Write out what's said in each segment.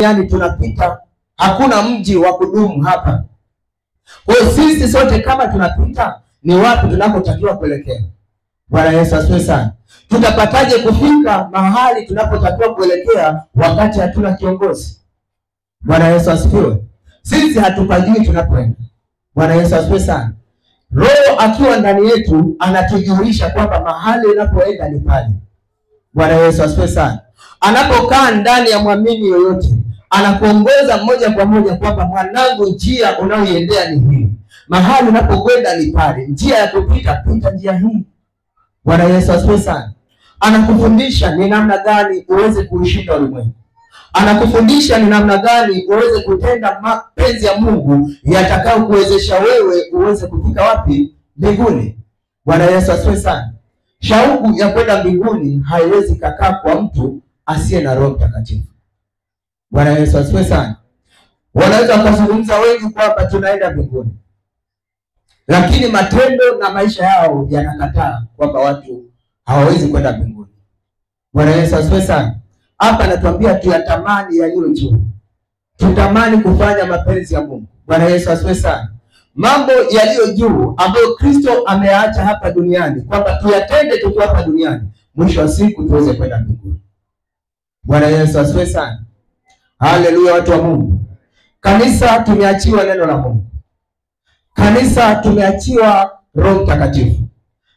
duniani tunapita, hakuna mji wa kudumu hapa. Kwa sisi sote kama tunapita, ni wapi tunapotakiwa kuelekea? Bwana Yesu asifiwe sana. Tutapataje kufika mahali tunapotakiwa kuelekea wakati hatuna kiongozi? Bwana Yesu asifiwe. Sisi hatupajui tunapoenda. Bwana Yesu asifiwe sana. Roho akiwa ndani yetu anatujulisha kwamba mahali unapoenda ni pale. Bwana Yesu asifiwe sana. Anapokaa ndani ya mwamini yoyote, anakuongoza moja kwa moja kwamba mwanangu, njia unayoiendea ni hii. Mahali unapokwenda ni pale. Njia ya kupita, pita njia hii. Bwana Yesu asifiwe sana. Anakufundisha ni namna gani uweze kuishinda ulimwengu. Anakufundisha ni namna gani uweze kutenda mapenzi ya Mungu yatakao kuwezesha wewe uweze kufika wapi? Mbinguni. Bwana Yesu asifiwe sana. Shauku ya kwenda mbinguni haiwezi kukaa kwa mtu asiye na Roho Mtakatifu. Bwana Yesu asifiwe sana. Wanaweza kuzungumza wengi kwamba tunaenda mbinguni, lakini matendo na maisha yao yanakataa kwamba watu hawawezi kwenda mbinguni. Bwana Yesu asifiwe sana. Hapa anatuambia tuyatamani yaliyo juu. Tutamani kufanya mapenzi ya Mungu. Bwana Yesu asifiwe sana. Mambo yaliyo juu ambayo Kristo ameacha hapa duniani, kwamba tuyatende tukiwa hapa duniani, mwisho wa siku tuweze kwenda mbinguni. Bwana Yesu asifiwe sana. Haleluya, watu wa Mungu. Kanisa tumeachiwa neno la Mungu. Kanisa tumeachiwa Roho Mtakatifu.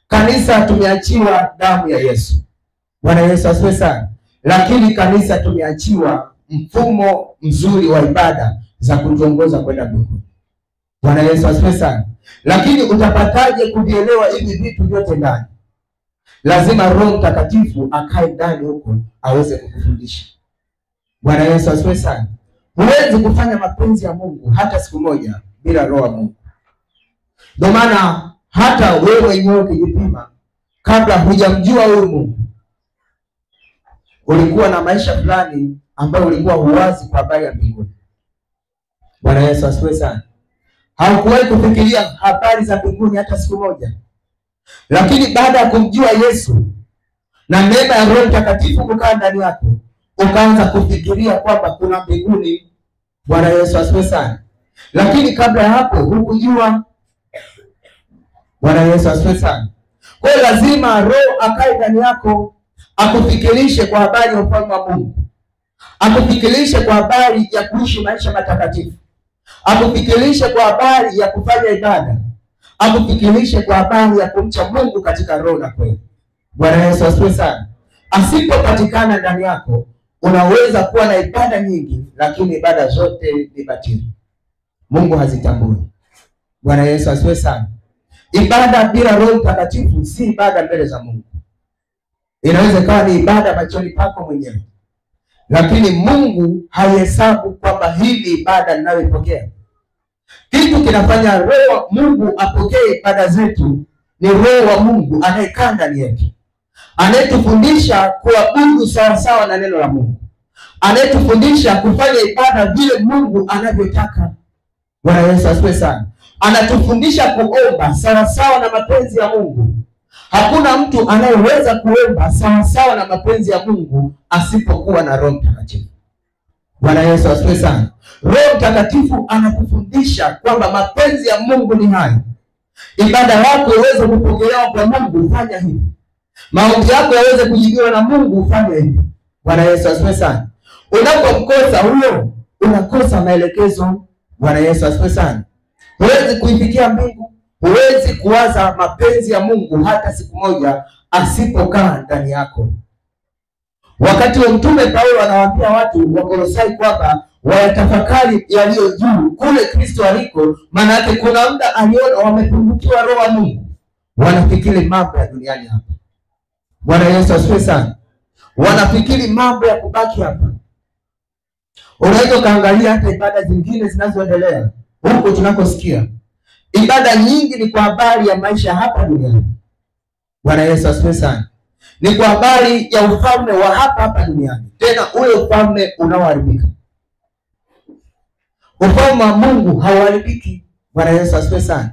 Kanisa tumeachiwa damu ya Yesu. Bwana Yesu asifiwe sana. Lakini kanisa tumeachiwa mfumo mzuri wa ibada za kutuongoza kwenda mbinguni. Bwana Yesu asifiwe sana. Lakini utapataje kuvielewa hivi vitu vyote ndani? Lazima Roho Mtakatifu akae ndani huko aweze kukufundisha. Bwana Yesu asifiwe sana. Huwezi kufanya mapenzi ya Mungu hata siku moja bila Roho wa Mungu. Ndio maana hata wewe mwenyewe ukijipima, kabla hujamjua huyu Mungu, ulikuwa na maisha fulani ambayo ulikuwa huwazi kwa habari ya mbinguni. Bwana Yesu asifiwe sana. Haukuwahi kufikiria habari za mbinguni hata siku moja. Lakini baada ya kumjua Yesu na neema ya Roho Mtakatifu kukaa ndani yako, ukaanza kufikiria kwamba kuna mbinguni. Bwana Yesu asifiwe sana. Lakini kabla ya hapo hukujua. Bwana Yesu asifiwe sana. Kwa hiyo lazima Roho akae ndani yako, akufikirishe kwa habari ya ufalme wa Mungu. Akufikirishe kwa habari ya kuishi maisha matakatifu. Akufikirishe kwa habari ya kufanya ibada. Akufikirishe kwa habari ya kumcha Mungu katika roho na kweli. Bwana Yesu asifiwe sana. Asipopatikana ndani yako, unaweza kuwa na ibada nyingi, lakini ibada zote ni batili. Mungu hazitambui. Bwana Yesu asifiwe sana. Ibada bila Roho Mtakatifu si ibada mbele za Mungu. Inaweza kuwa ni ibada machoni pako mwenyewe, lakini Mungu haihesabu kwamba hii ni ibada ninayoipokea. Kitu kinafanya Roho Mungu apokee ibada zetu ni Roho wa Mungu anayekaa ndani yetu, anayetufundisha kuabudu sawa sawa na neno la Mungu, anayetufundisha kufanya ibada vile Mungu anavyotaka. Bwana Yesu asifiwe sana. Anatufundisha kuomba sawa sawa na mapenzi ya Mungu. Hakuna mtu anayeweza kuomba sawa sawa na mapenzi ya Mungu asipokuwa na Roho Mtakatifu. Bwana Yesu asifiwe sana. Roho Mtakatifu anatufundisha kwamba mapenzi ya Mungu ni haya. Ibada yako iweze kupokelewa kwa Mungu, fanya hivi. Maombi yako yaweze kujibiwa na Mungu, fanya hivi. Bwana Yesu asifiwe sana. Unapomkosa huyo, unakosa maelekezo. Bwana Yesu asifiwe sana. Huwezi kuifikia mbingu, huwezi kuwaza mapenzi ya Mungu hata siku moja asipokaa ndani yako. Wakati wa Mtume Paulo anawaambia watu wa Kolosai kwamba wayatafakari yaliyo juu kule Kristo aliko, maana yake kuna muda aliona wamepungukiwa Roho wa Mungu, wanafikiri mambo ya duniani hapa. Bwana Yesu asifiwe sana. Wanafikiri mambo ya kubaki hapa. Unaweza kaangalia hata ibada zingine zinazoendelea huko tunakosikia. Ibada nyingi ni kwa habari ya maisha hapa duniani. Bwana Yesu asifiwe sana. Ni kwa habari ya ufalme wa hapa duniani. Tena ule ufalme unaoharibika. Ufalme wa Mungu hauharibiki. Bwana Yesu asifiwe sana.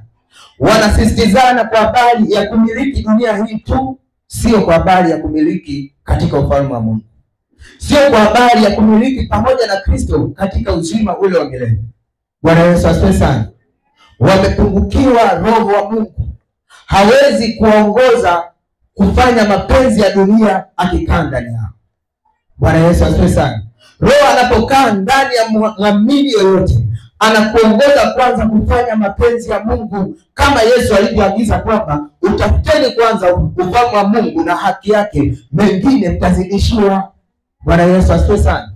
Wanasisitizana kwa habari ya kumiliki dunia hii tu, sio kwa habari ya kumiliki katika ufalme wa Mungu. sio kwa habari ya kumiliki pamoja na Kristo katika uzima ule wa milele. Bwana Yesu asifiwe sana. Wamepungukiwa Roho wa Mungu, hawezi kuongoza kufanya mapenzi ya dunia akikaa ndani yao. Bwana Yesu asifiwe sana. Roho anapokaa ndani ya mwamini yoyote, anakuongoza kwanza kufanya mapenzi ya Mungu, kama Yesu alivyoagiza kwamba utafuteni kwanza ufalme wa Mungu na haki yake, mengine mtazidishiwa. Bwana Yesu asifiwe sana.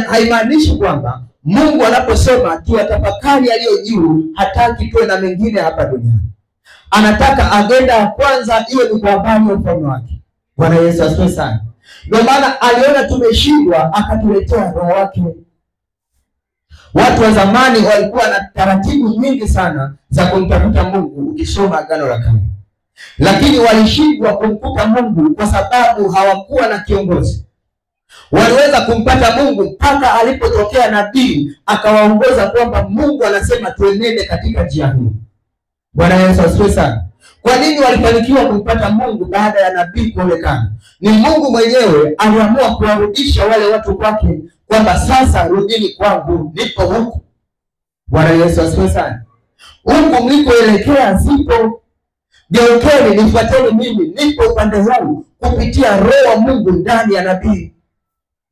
Haimaanishi kwamba Mungu anaposema tuyatafakari yaliyo juu, hataki tuwe na mengine hapa duniani. Anataka agenda ya kwanza iwe ni kwa habari ya ufalme wake. Bwana Yesu asifiwe sana. Ndio maana aliona tumeshindwa, akatuletea Roho wake. Watu wa zamani walikuwa na taratibu nyingi sana za kumtafuta Mungu, ukisoma Agano la Kale, lakini walishindwa kumkuta Mungu kwa sababu hawakuwa na kiongozi. Waliweza kumpata Mungu mpaka alipotokea nabii akawaongoza kwamba Mungu anasema tuenende katika njia hii. Bwana Yesu asifiwe sana. Kwa nini walifanikiwa kumpata Mungu baada ya nabii kuonekana? Ni Mungu mwenyewe aliamua kuwarudisha wale watu kwake, kwamba sasa rudini kwangu, nipo huku. Bwana Yesu asifiwe sana. Huku mlikoelekea sipo, geukeni nifuateni mimi, nipo upande huu, kupitia Roho wa Mungu ndani ya nabii.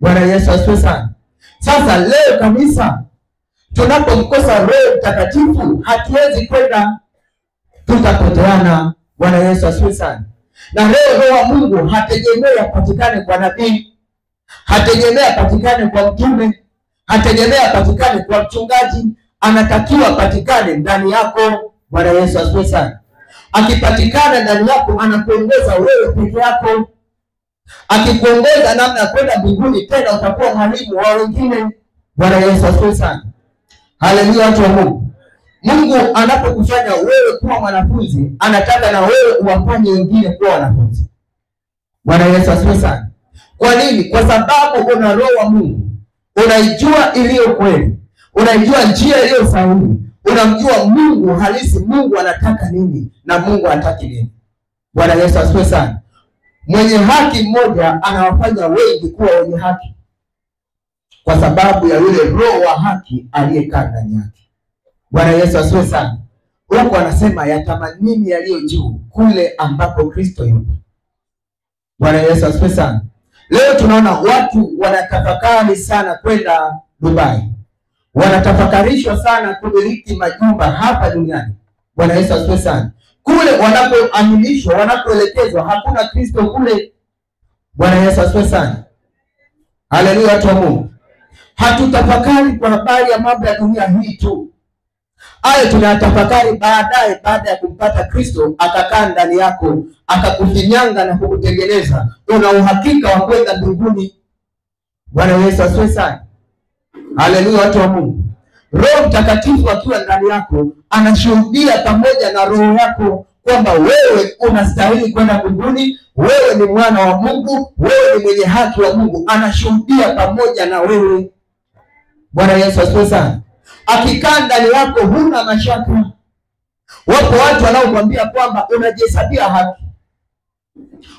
Bwana Yesu asifiwe sana. Sasa leo kanisa, tunapomkosa Roho Mtakatifu hatuwezi kwenda, tutapoteana. Bwana Yesu asifiwe sana. Na leo Roho wa Mungu hategemea apatikane kwa nabii, hategemea apatikane kwa mtume, hategemea apatikane kwa mchungaji, anatakiwa apatikane ndani yako. Bwana Yesu asifiwe sana. Akipatikana ndani yako, anakuongoza wewe peke yako. Akikuongoza namna ya kwenda mbinguni, tena utakuwa mwalimu wa wengine. Bwana Yesu asifiwe sana. Haleluya, watu wa Mungu. Mungu anapokufanya wewe kuwa mwanafunzi, anataka na wewe uwafanye wengine kuwa wanafunzi. Bwana Yesu asifiwe sana. Kwa nini? Kwa sababu una Roho wa Mungu, unaijua iliyo kweli, unaijua njia iliyo sahihi, unamjua Mungu halisi, Mungu anataka nini na Mungu hataki nini. Bwana Yesu asifiwe sana. Mwenye haki mmoja anawafanya wengi kuwa wenye haki, kwa sababu ya yule Roho wa haki aliyekaa ndani yake. Bwana Yesu asifiwe sana. Huko anasema yatamanini yaliyo juu, kule ambapo Kristo yupo. Bwana Yesu asifiwe sana. Leo tunaona watu wanatafakari sana kwenda Dubai, wanatafakarishwa sana kumiliki majumba hapa duniani. Bwana Yesu asifiwe sana. Kule wanapoaminishwa, wanapoelekezwa, hakuna Kristo kule. Bwana Yesu asifiwe sana. Haleluya, watu wa Mungu. Hatutafakari kwa habari ya mambo ya dunia hii tu. Hayo tunatafakari baadaye, baada ya kumpata Kristo akakaa ndani yako, akakufinyanga na kukutengeneza, una uhakika wa kwenda mbinguni. Bwana Yesu asifiwe sana. Haleluya, watu wa Mungu. Roho Mtakatifu akiwa ndani yako, anashuhudia pamoja na roho yako kwamba wewe unastahili kwenda mbinguni, wewe ni mwana wa Mungu, wewe ni mwenye haki wa Mungu. Anashuhudia pamoja na wewe. Bwana Yesu asifiwe sana. Akikaa ndani yako huna mashaka. Wapo watu wanaokuambia kwamba unajihesabia haki,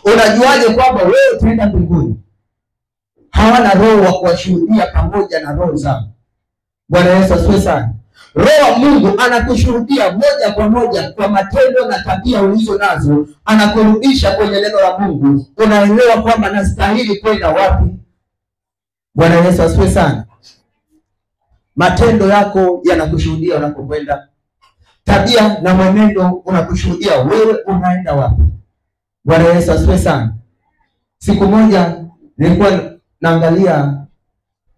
unajuaje kwamba wewe utaenda mbinguni? Hawana roho wa kuwashuhudia pamoja na roho zao. Bwana Yesu asifiwe sana. Roho wa Mungu anakushuhudia moja kwa moja kwa matendo na tabia ulizo nazo, anakurudisha kwenye neno la Mungu. Unaelewa kwamba nastahili kwenda wapi. Bwana Yesu asifiwe sana. Matendo yako yanakushuhudia unakokwenda. Tabia na mwenendo unakushuhudia wewe unaenda wapi. Bwana Yesu asifiwe sana. Siku moja nilikuwa naangalia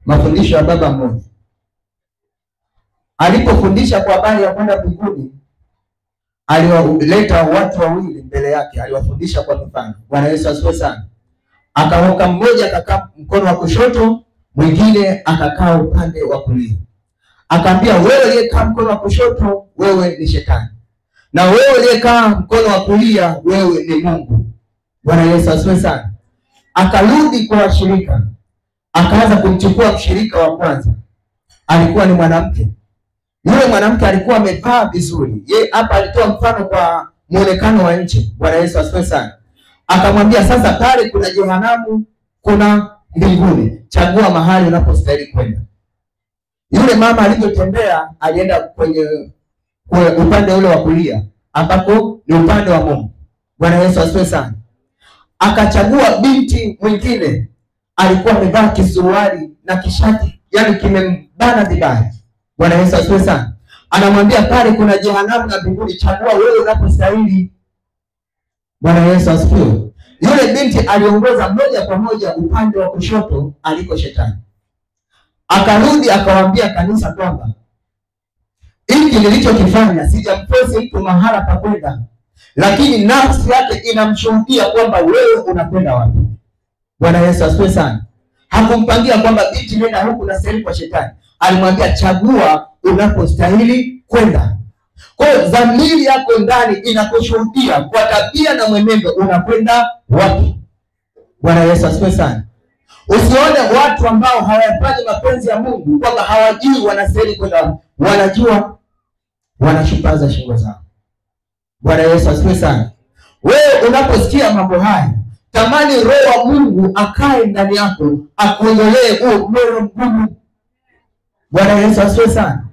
mafundisho ya baba mmoja. Alipofundisha kwa habari ya kwenda mbinguni, aliwaleta watu wawili mbele yake, aliwafundisha kwa mfano. Bwana Yesu asifiwe sana. Akaoka mmoja akakaa mkono wa kushoto, mwingine akakaa upande wa kulia. Akaambia, wewe uliyekaa mkono wa kushoto, wewe ni shetani, na wewe uliyekaa mkono wa kulia, wewe ni Mungu. Bwana Yesu asifiwe sana. Akarudi kwa washirika, akaanza kumchukua mshirika wa kwanza. Alikuwa ni mwanamke. Yule mwanamke alikuwa amevaa vizuri. Yeye hapa alitoa mfano kwa muonekano wa nje. Bwana Yesu asifiwe sana. Akamwambia, sasa pale kuna jehanamu, kuna mbinguni, chagua mahali unapostahili kwenda. Yule mama alivyotembea alienda kwenye upande ule wa kulia ambako ni upande wa Mungu. Bwana Yesu asifiwe sana. Akachagua binti mwingine alikuwa amevaa kisuruali na kishati, yani kimembana vibaya. Bwana Yesu asifiwe sana. Anamwambia pale kuna jehanamu na mbinguni, chagua wewe unapostahili. Bwana Yesu asifiwe. Yule binti aliongoza moja kwa moja upande wa kushoto aliko shetani. Akarudi akawaambia kanisa kwamba hiki nilichokifanya sijamforce mtu mahala pa kwenda, lakini nafsi yake inamshuhudia kwamba wewe unakwenda wapi. Bwana Yesu asifiwe sana. Hakumpangia kwamba binti nenda huku na sehemu kwa shetani. Alimwambia chagua unapostahili kwenda. Kwa hiyo dhamiri yako ndani inakushuhudia kwa tabia na mwenendo unakwenda wapi. Bwana Yesu asifiwe sana. Usione watu ambao hawafanyi mapenzi ya Mungu kwamba hawajui wanastahili kwenda wapi. Wanajua, wanashupaza shingo zao. Bwana Yesu asifiwe sana. Wewe unaposikia mambo haya, tamani Roho wa Mungu akae ndani yako, akuondolee huo moyo mgumu. Bwana Yesu asifiwe sana.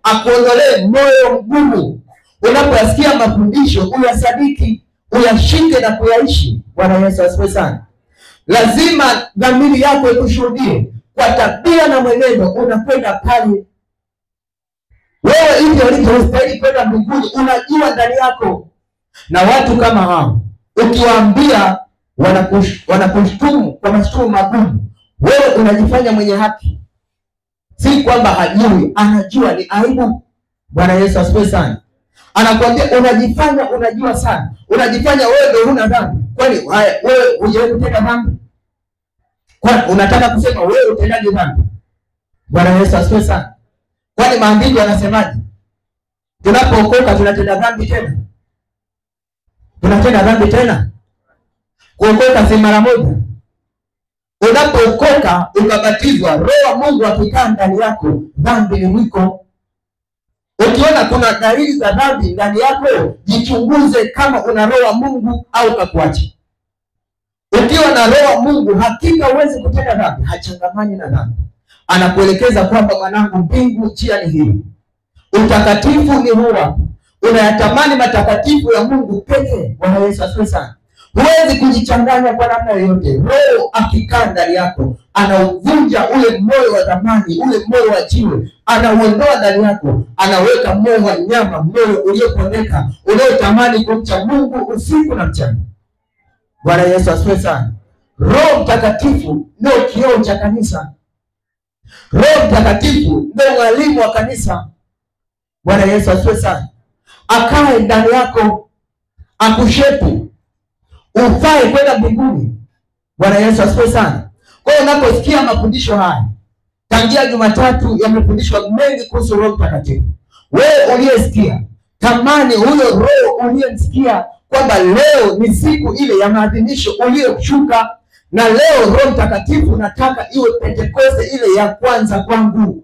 Akuondolee moyo mgumu. Unaposikia mafundisho uyasadiki, uyashike na kuyaishi. Bwana Yesu asifiwe sana. Lazima dhamiri yako ikushuhudie kwa tabia na mwenendo unakwenda pale. Wewe hivyo ulivyostahili kwenda mbinguni unajua ndani yako. Na watu kama hao ukiwaambia wanakushtumu kwa mashtuma magumu, wewe unajifanya mwenye haki. Si kwamba hajui, anajua, ni aibu. Bwana Yesu asifiwe sana. Anakuambia unajifanya unajua sana. Unajifanya wewe ndio huna dhambi. Kwani wewe hujawahi kutenda dhambi? Kwani unataka kusema wewe utendaje dhambi? Bwana Yesu asifiwe sana. Kwani maandiko yanasemaje? Tunapookoka tunatenda dhambi tena? Tunatenda dhambi tena? Kuokoka si mara moja. Unapookoka ukabatizwa, Roho wa Mungu akikaa ndani yako, dhambi ni mwiko. Ukiona kuna dalili za dhambi ndani yako, jichunguze kama una Roho wa Mungu au kakuacha. Ukiwa na Roho wa Mungu hakika huwezi kutenda dhambi, hachangamani na dhambi. Anakuelekeza kwamba mwanangu, mbingu njia ni hii. Utakatifu ni huu. Unayatamani matakatifu ya Mungu pekee. Bwana Yesu asifiwe sana. Huwezi kujichanganya kwa namna yoyote. Roho akikaa ndani yako, anauvunja ule moyo wa dhamani, ule moyo wa jiwe, anauondoa ndani yako, anaweka moyo wa nyama, moyo uliopondeka, unaotamani kumcha Mungu usiku na mchana. Bwana Yesu asifiwe sana. Roho Mtakatifu ndio kioo cha kanisa. Roho Mtakatifu ndio mwalimu wa kanisa. Bwana Yesu asifiwe sana. Akae ndani yako, akushepu ufae kwenda mbinguni. Bwana Yesu asifiwe sana. Kwa hiyo unaposikia mafundisho haya, tangia Jumatatu yamefundishwa mengi kuhusu Roho Mtakatifu. Wewe uliyesikia, tamani huyo Roho uliyemsikia kwamba leo ni siku ile ya maadhimisho uliyoshuka, na leo Roho Mtakatifu nataka iwe Pentekoste ile ya kwanza kwangu.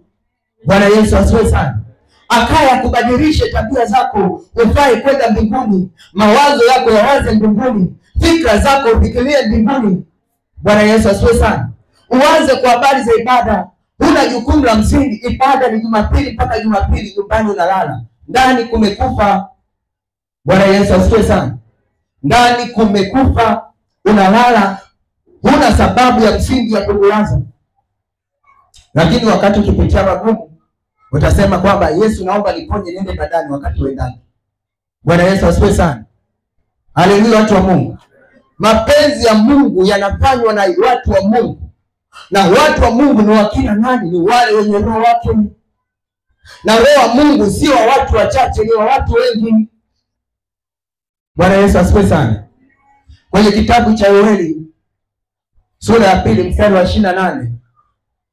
Bwana Yesu asifiwe sana. Akaya kubadilishe tabia zako, ufae kwenda mbinguni, mawazo yako yawaze mbinguni, fikra zako ufikirie mbinguni. Bwana Yesu asifiwe sana. Uanze kwa habari za ibada. Huna jukumu la msingi. Ibada ni Jumapili mpaka Jumapili, nyumbani unalala. Ndani kumekufa. Bwana Yesu asifiwe sana. Ndani kumekufa, unalala, huna sababu ya msingi ya kulaza. Lakini wakati ukipitia magumu, utasema kwamba Yesu, naomba niponye niende badani wakati uendani. Bwana Yesu asifiwe sana. Haleluya, watu wa Mungu. Mapenzi ya Mungu yanafanywa na watu wa Mungu. Na watu wa Mungu ni wakina nani? Ni wale wenye Roho wake. Na Roho wa Mungu sio wa watu wachache, ni wa watu wengi. Bwana Yesu asifiwe sana. Kwenye kitabu cha Yoeli sura ya 2 mstari wa 28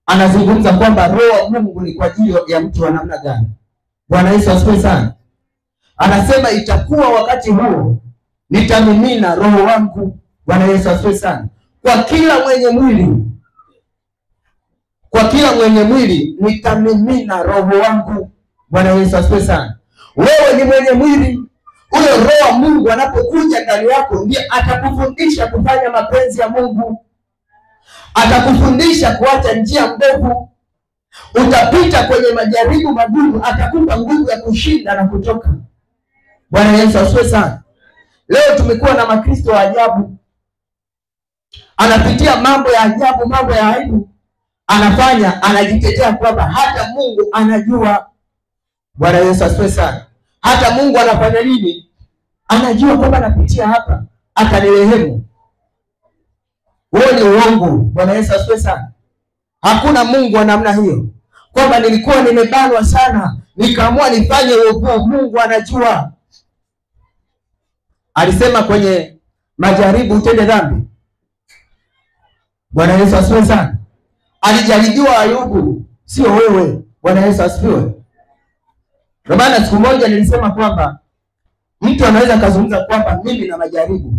anazungumza kwamba Roho wa Mungu ni kwa ajili ya mtu wa namna gani. Bwana Yesu asifiwe sana. Anasema itakuwa wakati huo nitamimina Roho wangu. Bwana Yesu asifiwe sana. Kwa kila mwenye mwili. Kwa kila mwenye mwili nitamimina Roho wangu. Bwana Yesu asifiwe sana. Wewe ni mwenye mwili. Huyo Roho wa Mungu anapokuja ndani yako ndiye atakufundisha kufanya mapenzi ya Mungu. atakufundisha kuacha njia mbovu. Utapita kwenye majaribu magumu, atakupa nguvu ya kushinda na kutoka. Bwana Yesu asifiwe sana. Leo tumekuwa na makristo wa ajabu, anapitia mambo ya ajabu, mambo ya aibu, anajitetea kwamba hata Mungu anajua. Bwana Yesu asifiwe sana. Hata Mungu anafanya nini? Anajua kwamba napitia hapa, atanirehemu. Huo ni uongo. Bwana Yesu asifiwe sana. Hakuna Mungu wa namna hiyo, kwamba nilikuwa nimebanwa sana nikaamua nifanye uovu. Mungu anajua. Alisema kwenye majaribu utende dhambi. Bwana Yesu asifiwe sana. Alijaribiwa Ayubu, sio wewe. Bwana Yesu asifiwe. Kwa maana siku moja nilisema kwamba mtu anaweza kuzungumza kwamba mimi na majaribu.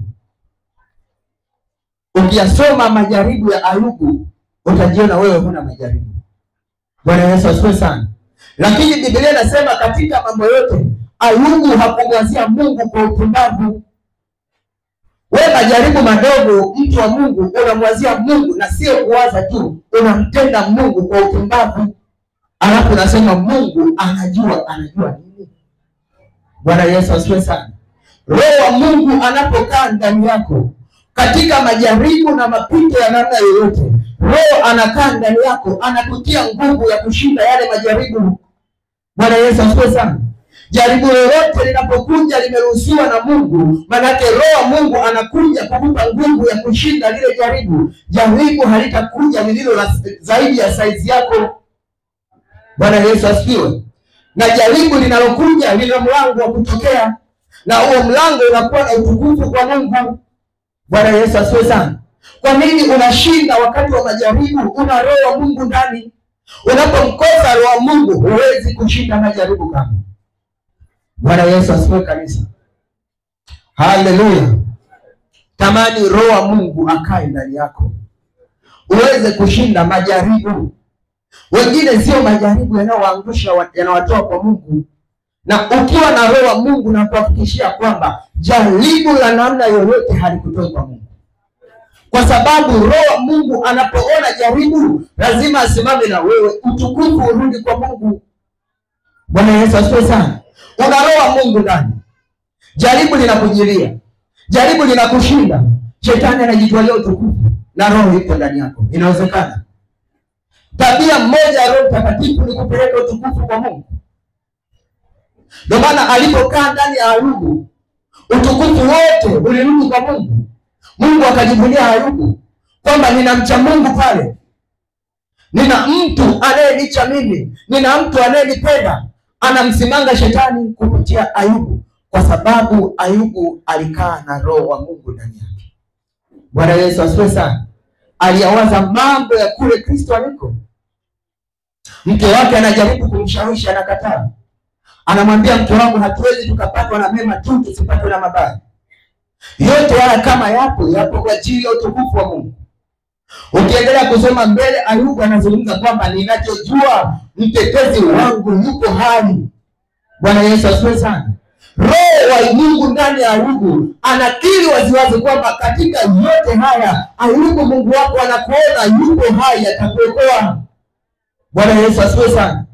Ukiyasoma majaribu ya Ayubu utajiona wewe huna majaribu. Bwana Yesu asifiwe sana. Lakini Biblia inasema katika mambo yote Ayubu hakumwazia Mungu kwa upumbavu. Wewe majaribu madogo, mtu wa Mungu, unamwazia Mungu na sio kuwaza tu, unamtenda Mungu kwa upumbavu. Alafu unasema Mungu anajua nini? Bwana Yesu asifiwe sana. Roho wa Mungu anapokaa ndani yako katika majaribu na mapito ya namna yoyote, Roho anakaa ndani yako, anakutia nguvu ya kushinda yale majaribu. Bwana Yesu asifiwe sana. Jaribu lolote linapokuja limeruhusiwa na Mungu, maana Roho wa Mungu anakuja kukupa nguvu ya kushinda lile jaribu. Jaribu halitakuja lililo zaidi ya saizi yako. Bwana Yesu asifiwe. Na jaribu linalokuja lina mlango wa kutokea, na huo mlango unakuwa na utukufu kwa Mungu. Bwana Yesu asifiwe sana. Kwa nini unashinda wakati wa majaribu? Una Roho wa Mungu ndani. Unapomkosa Roho wa Mungu huwezi kushinda majaribu kama. Bwana Yesu asifiwe kanisa. Haleluya. Tamani Roho wa Mungu akae ndani yako uweze kushinda majaribu. Wengine sio majaribu yanayowaangusha, yanawatoa kwa Mungu. Na ukiwa na Roho wa Mungu na kuhakikishia kwamba jaribu la namna yoyote halikutoi kwa Mungu. Kwa sababu Roho wa Mungu anapoona jaribu lazima asimame na wewe, utukufu urudi kwa Mungu. Bwana Yesu asifiwe sana. Una Roho wa Mungu ndani. Jaribu linakujilia, jaribu linakushinda, shetani anajitwalia utukufu na Roho yuko ndani yako. Inawezekana. Tabia mmoja ya Roho Mtakatifu ni kupeleka utukufu kwa Mungu. Ndio maana alipokaa ndani ya Ayubu, utukufu wote ulirudi kwa Mungu. Mungu akajivunia Ayubu kwamba ninamcha Mungu pale. Nina mtu anayenicha mimi, nina mtu anayenipenda. Anamsimanga shetani kupitia Ayubu kwa sababu Ayubu alikaa na Roho wa Mungu ndani yake. Bwana Yesu asifiwe sana. Aliyawaza mambo ya kule Kristo aliko. Mke wake anajaribu kumshawishi, anakataa. Anamwambia mke wangu, hatuwezi tukapatwa na mema tu, tusipatwe na mabaya. Yote haya kama yapo kwa ajili ya utukufu wa Mungu. Ukiendelea kusoma mbele, Ayubu anazungumza kwamba ninachojua mtetezi wangu yuko hai. Bwana Yesu asifiwe sana. Roho wa Mungu ndani ya Ayubu anakiri waziwazi kwamba katika yote haya Ayubu, Mungu wako anakuona yuko hai, atakuokoa. Bwana Yesu asifiwe sana.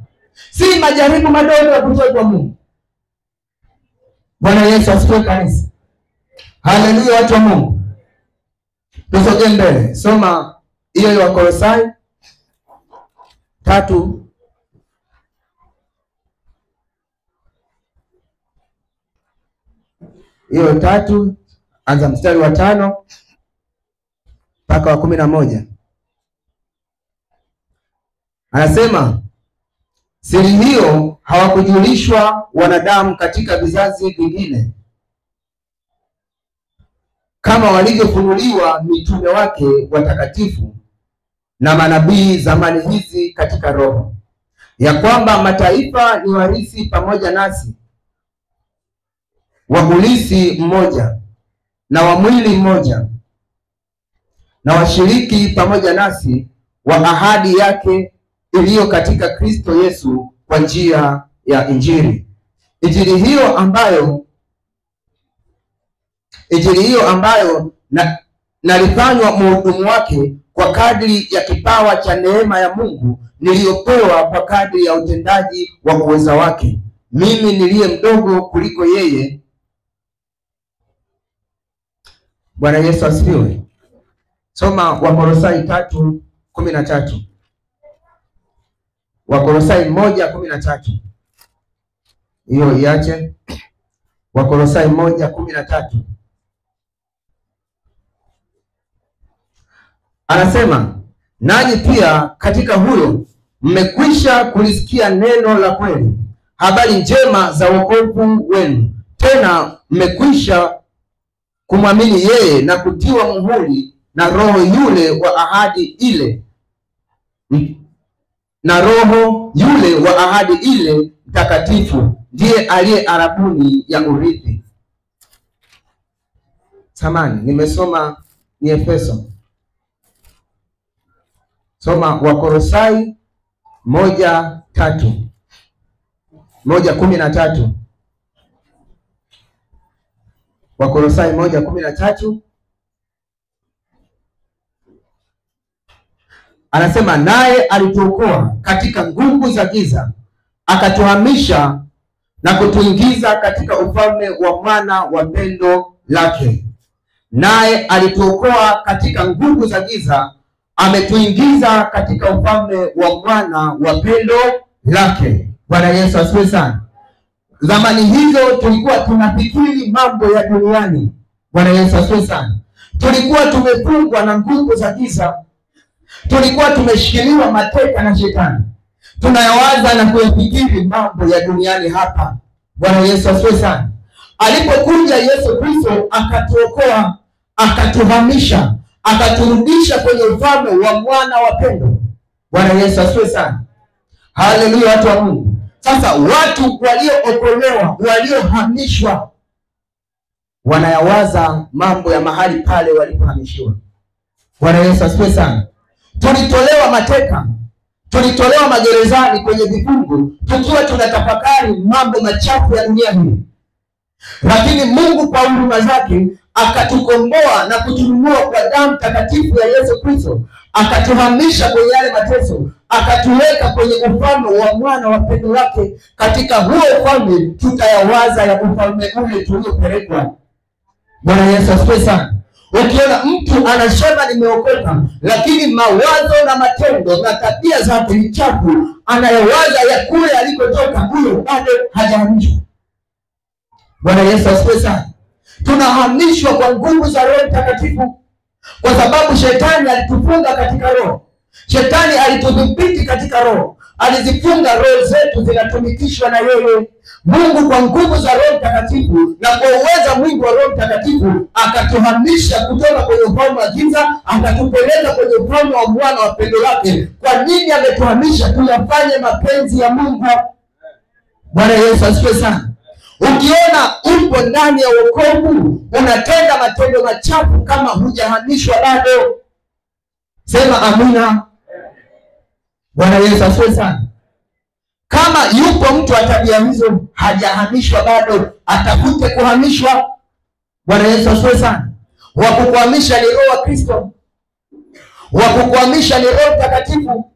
Si majaribu madogo ya kutoka kwa Mungu. Bwana Yesu asifiwe kanisa. Haleluya watu wa Mungu. Tusogee mbele. Soma hiyo ya Wakolosai 3. Hiyo 3 anza mstari wa 5 mpaka wa 11. Anasema siri hiyo hawakujulishwa wanadamu katika vizazi vingine, kama walivyofunuliwa mitume wake watakatifu na manabii zamani hizi katika Roho, ya kwamba mataifa ni warithi pamoja nasi wa ulisi mmoja na wa mwili mmoja, na washiriki pamoja nasi wa ahadi yake iliyo katika Kristo Yesu kwa njia ya Injili. Injili hiyo ambayo nalifanywa mhudumu wake kwa kadri ya kipawa cha neema ya Mungu niliyopewa kwa kadri ya utendaji wa uweza wake. Mimi niliye mdogo kuliko yeye. Bwana Yesu asifiwe. Soma Wakolosai 3:13. Wakolosai 1:13. Hiyo iache. Wakolosai 1:13. Anasema, nanyi pia katika huyo mmekwisha kulisikia neno la kweli, habari njema za wokovu wenu. Tena mmekwisha kumwamini yeye na kutiwa muhuri na Roho yule wa ahadi ile, na Roho yule wa ahadi ile Mtakatifu, ndiye aliye arabuni ya urithi. Samani, nimesoma ni Efeso. Soma Wakolosai 1:13. Wakolosai 1:13. Anasema, naye alituokoa katika nguvu za giza, akatuhamisha na kutuingiza katika ufalme wa mwana wa pendo lake. Naye alituokoa katika nguvu za giza, ametuingiza katika ufalme wa mwana wa pendo lake. Bwana Yesu asifiwe sana. Zamani hizo tulikuwa tunafikiri mambo ya duniani. Bwana Yesu asifiwe sana. Tulikuwa tumefungwa na nguvu za giza. Tulikuwa tumeshikiliwa mateka na shetani. Tunayawaza na kuyafikiri mambo ya duniani hapa. Bwana Yesu asifiwe sana. Alipokuja Yesu Kristo akatuokoa, akatuhamisha, akaturudisha kwenye ufalme wa mwana wa pendo. Bwana Yesu asifiwe sana. Haleluya, watu wa Mungu. Sasa watu waliookolewa, waliohamishwa, wanayawaza mambo ya mahali pale walipohamishiwa. Bwana Yesu asifiwe sana. Tulitolewa mateka, tulitolewa magerezani kwenye vifungo, tukiwa tunatafakari mambo machafu ya dunia hii. Lakini Mungu kwa huruma zake akatukomboa na kutununua kwa damu takatifu ya Yesu Kristo, akatuhamisha kwenye yale mateso, akatuweka kwenye ufalme wa mwana wa pendo lake. Katika huo ufalme tutayawaza ya ufalme ule tuliopelekwa. Bwana Yesu asifiwe sana. Ukiona mtu anasema nimeokoka, lakini mawazo na matendo na tabia zake ni chafu, anayawaza ya kule alikotoka, huyo bado hajahamishwa. Bwana Yesu asifiwe sana. Tunahamishwa kwa nguvu za Roho Mtakatifu, kwa sababu shetani alitufunga katika roho. Shetani alitudhibiti katika roho, alizifunga roho zetu zinatumikishwa na yeye. Mungu kwa nguvu za Roho Mtakatifu na kwa uweza mwingi wa Roho Mtakatifu akatuhamisha kutoka kwenye ufalme wa giza, akatupeleka kwenye ufalme wa mwana wa pendo lake. Kwa nini ametuhamisha? Tuyafanye mapenzi ya Mungu. Bwana Yesu asifiwe sana. Ukiona upo ndani ya wokovu unatenda matendo machafu, kama hujahamishwa bado, sema amina. Bwana Yesu asifiwe sana. Kama yupo mtu wa tabia hizo hajahamishwa bado, atafute kuhamishwa. Bwana Yesu asifiwe sana. Wa kukuhamisha ni Roho wa Kristo, wa kukuhamisha ni Roho Mtakatifu.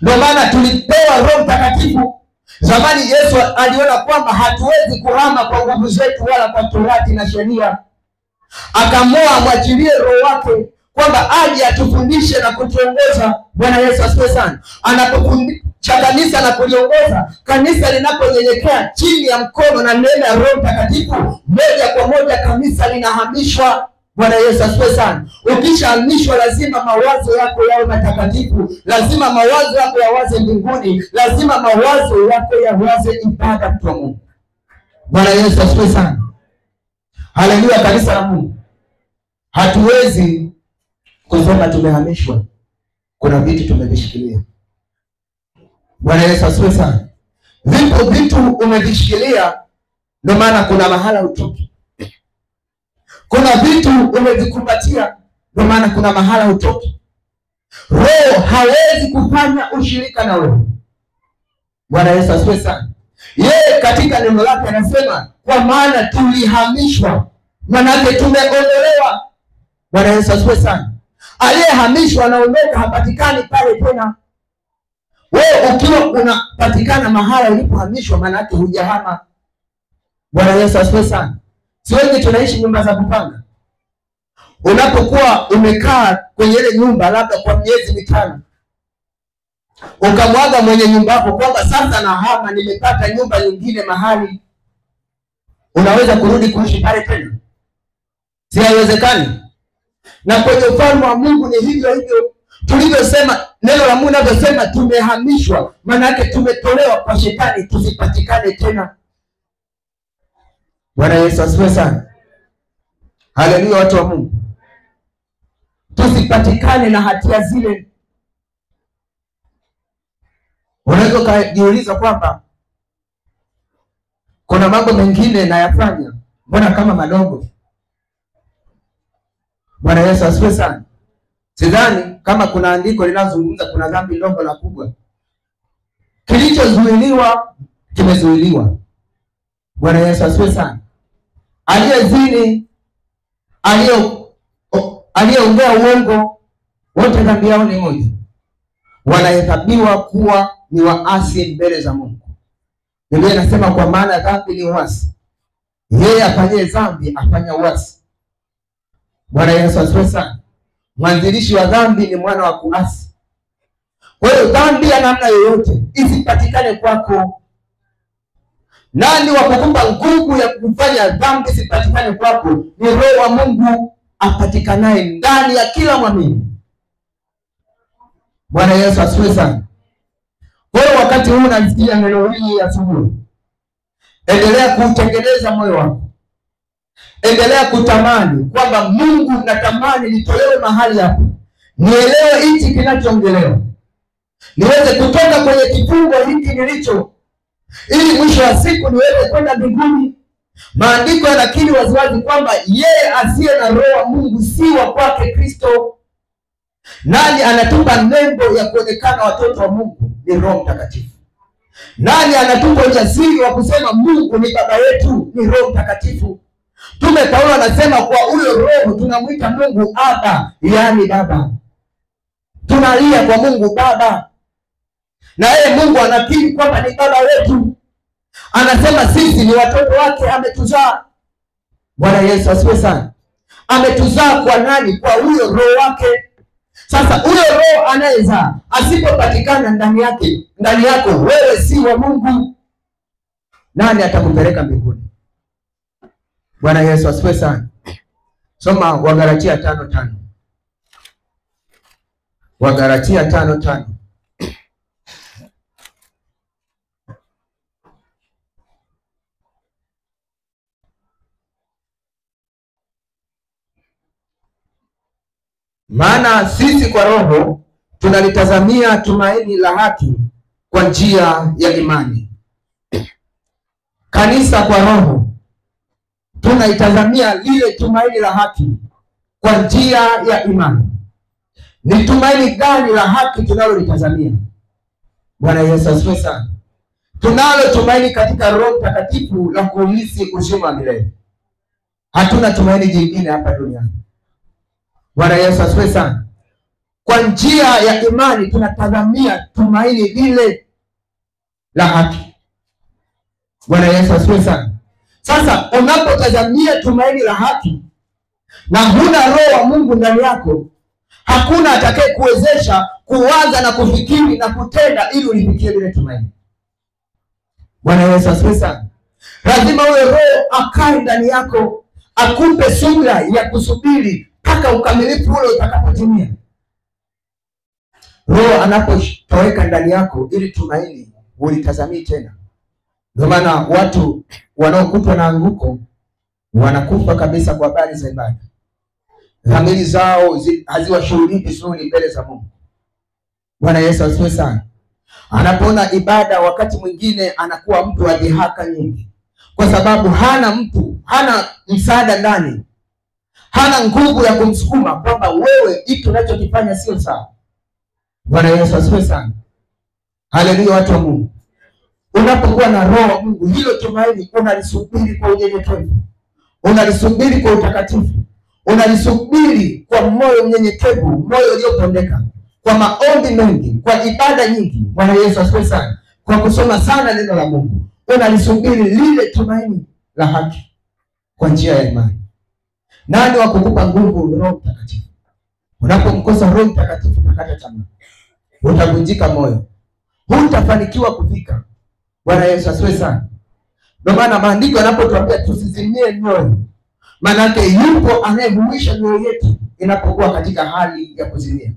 Ndio maana tulipewa Roho Mtakatifu. Zamani Yesu aliona kwamba hatuwezi kuhama kwa nguvu zetu wala kwa torati na sheria, akaamua amwachilie Roho wake kwamba aje atufundishe na kutuongoza. Bwana Yesu asifiwe sana. Anapofundisha kanisa na kuliongoza, kanisa linaponyenyekea chini ya mkono na neema ya Roho Mtakatifu, moja kwa moja kanisa linahamishwa. Bwana Yesu asifiwe sana. Ukishahamishwa lazima mawazo yako yawe matakatifu, lazima mawazo yako yawaze mbinguni, lazima mawazo yako yawaze ibada kwa Mungu. Bwana Yesu asifiwe sana. Haleluya, kanisa la Mungu. Hatuwezi kusema tumehamishwa, kuna vitu tumevishikilia. Bwana Yesu asifiwe sana. Vipo vitu umevishikilia, ndio maana kuna mahala utoki. Kuna vitu umevikumbatia, ndio maana kuna mahala utoki. Roho hawezi kufanya ushirika na wewe. Bwana Yesu asifiwe sana. Yeye katika neno lake anasema kwa maana tulihamishwa, maana tumeondolewa. Bwana Yesu asifiwe sana. Aliyehamishwa anaondoka, hapatikani pale tena. Wewe ukiwa unapatikana mahala ulipohamishwa, maana yake hujahama. Bwana Yesu asifiwe sana. Si wengi tunaishi nyumba za kupanga. Unapokuwa umekaa kwenye ile nyumba labda kwa miezi mitano, ukamwaga mwenye nyumba yako kwamba sasa nahama, nimepata nyumba nyingine mahali, unaweza kurudi kuishi pale tena? Si haiwezekani. Na kwenye ufalme wa Mungu ni hivyo hivyo. Tulivyosema, neno la Mungu linavyosema tumehamishwa, maana yake tumetolewa kwa shetani tusipatikane tena. Bwana Yesu asifiwe sana. Haleluya watu wa Mungu. Tusipatikane na hatia zile. Unaweza kujiuliza kwamba kuna mambo mengine nayafanya, mbona kama madogo? Bwana Yesu asifiwe sana. Sidhani kama kuna andiko linalozungumza kuna dhambi ndogo na kubwa. Kilichozuiliwa kimezuiliwa. Bwana Yesu asifiwe sana. Aliyezini, aliyeongea uongo, wote dhambi yao ni moja. Wanahesabiwa kuwa ni waasi mbele za Mungu. Biblia inasema kwa maana dhambi ni uasi. Yeye afanye dhambi afanya uasi. Bwana Yesu asifiwe sana. Mwanzilishi wa dhambi ni mwana wa kuasi. Kwa hiyo dhambi ya namna yoyote isipatikane kwako. Nani wa kukupa nguvu ya kufanya dhambi isipatikane kwako? Ni Roho wa Mungu apatikanaye ndani ya kila mwamini. Bwana Yesu asifiwe sana. Kwa hiyo wakati huu unasikia neno hili asubuhi, endelea kutengeneza moyo wako. Endelea kutamani kwamba Mungu, natamani nitolewe mahali hapa, nielewe hichi kinachoongelewa, niweze kutoka kwenye kifungo hiki nilicho, ili mwisho wa siku niweze kwenda mbinguni. Maandiko yanakiri waziwazi kwamba yeye asiye na Roho wa Mungu si wa kwake Kristo. Nani anatupa nembo ya kuonekana watoto wa Mungu? Ni Roho Mtakatifu. Nani anatupa ujasiri wa kusema Mungu ni baba yetu? Ni Roho Mtakatifu. Mtume Paulo anasema kwa huyo Roho tunamwita Mungu Aba, yaani baba. Tunalia kwa Mungu Baba, na yeye Mungu anakiri kwamba ni baba wetu. Anasema sisi ni watoto wake, ametuzaa. Bwana Yesu asifiwe sana. Ametuzaa kwa nani? Kwa huyo Roho wake. Sasa huyo Roho anayezaa asipopatikana ndani yako, wewe si wa Mungu. Nani atakupeleka mbinguni? Bwana Yesu asifiwe sana. Soma Wagalatia 5:5. Wagalatia 5:5. Maana sisi kwa Roho tunalitazamia tumaini la haki kwa njia ya imani. Kanisa kwa Roho tunaitazamia lile tumaini la haki kwa njia ya imani. Ni tumaini gani la haki tunalolitazamia? Bwana Yesu asifiwe sana. Tunalo tumaini katika Roho Mtakatifu la kuurithi uzima wa milele. Hatuna tumaini jingine hapa duniani. Bwana Yesu asifiwe sana. Kwa njia ya imani tunatazamia tumaini lile la haki. Bwana Yesu asifiwe sana. Sasa unapotazamia tumaini la haki na huna Roho wa Mungu ndani yako, hakuna atakaye kuwezesha kuwaza na kufikiri na kutenda ili ulifikie lile tumaini. Bwana Yesu asifiwe sana. Lazima uwe Roho akae ndani yako, akupe subira ya kusubiri mpaka ukamilifu ule utakapotimia. Roho anapotoweka ndani yako, ili tumaini ulitazamii tena. Ndio maana watu wanaokutwa na anguko wanakufa kabisa kwa habari za ibada. Dhamiri zao haziwashuhudii vizuri mbele za Mungu. Bwana Yesu asifiwe sana. Anapoona ibada, wakati mwingine anakuwa mtu wa dhihaka nyingi, kwa sababu hana msaada ndani, hana nguvu ya kumsukuma kwamba wewe hiki unachokifanya sio sawa. Bwana Yesu asifiwe sana. Haleluya watu wa Mungu. Unapokuwa na Roho wa Mungu, hilo tumaini unalisubiri kwa unyenyekevu, unalisubiri kwa utakatifu, unalisubiri kwa moyo mnyenyekevu, moyo uliopondeka, kwa maombi mengi, kwa ibada nyingi. Bwana Yesu asifiwe sana. Kwa kusoma sana neno la Mungu, unalisubiri lile tumaini la haki kwa njia ya imani. Nani wa kukupa nguvu? Roho Mtakatifu. Unapomkosa Roho Mtakatifu utakata tamaa, utavunjika moyo, hutafanikiwa kufika. Bwana Yesu asifiwe sana. Ndio maana maandiko yanapotuambia tusizimie mioyo, maana yake yupo anayehuisha mioyo yetu inapokuwa katika hali ya kuzimia.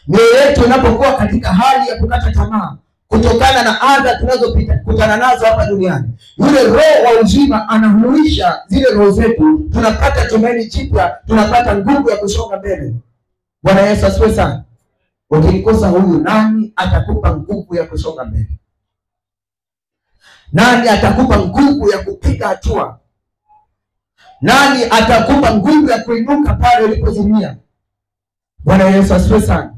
Mioyo yetu inapokuwa katika hali ya kukata tamaa kutokana na adha tunazokutana nazo hapa duniani, yule Roho wa uzima anahuisha zile roho zetu, tunapata tumaini jipya, tunapata nguvu ya kusonga mbele. Bwana Yesu asifiwe sana. Ukimkosa huyu, nani atakupa nguvu ya kusonga mbele? Nani atakupa nguvu ya kupiga hatua? Nani atakupa nguvu ya kuinuka pale ulipozimia? Bwana Yesu asifiwe sana.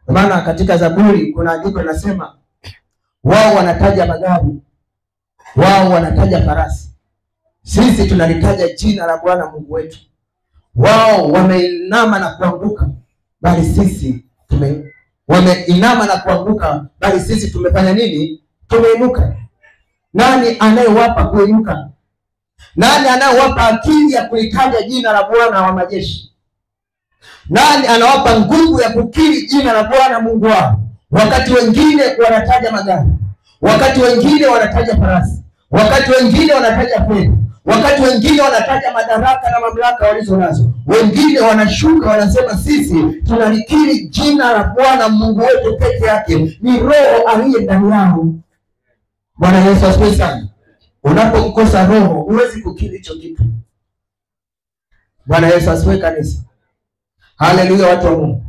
Kwa maana katika Zaburi kuna andiko linasema, wao wanataja magari, wao wanataja farasi, sisi tunalitaja jina la Bwana Mungu wetu. Wao wameinama na kuanguka, bali sisi wameinama na kuanguka, bali sisi tumefanya nini? Tumeinuka. Nani anayewapa kuinuka? Nani anayewapa akili ya kulitaja jina la Bwana wa majeshi? Nani anawapa nguvu ya kukiri jina la Bwana Mungu wao? Wakati wengine wanataja magari, wakati wengine wanataja farasi, wakati wengine wanataja fedha, wakati wengine wanataja madaraka na mamlaka walizo nazo, wengine wanashuka wanasema sisi tunalikiri jina la Bwana Mungu wetu peke yake, ni Roho aliye ndani yao. Bwana Yesu asifiwe sana. Unapomkosa Roho huwezi kukiri hicho kitu. Bwana Yesu asifiwe kanisa. Haleluya watu wa Mungu.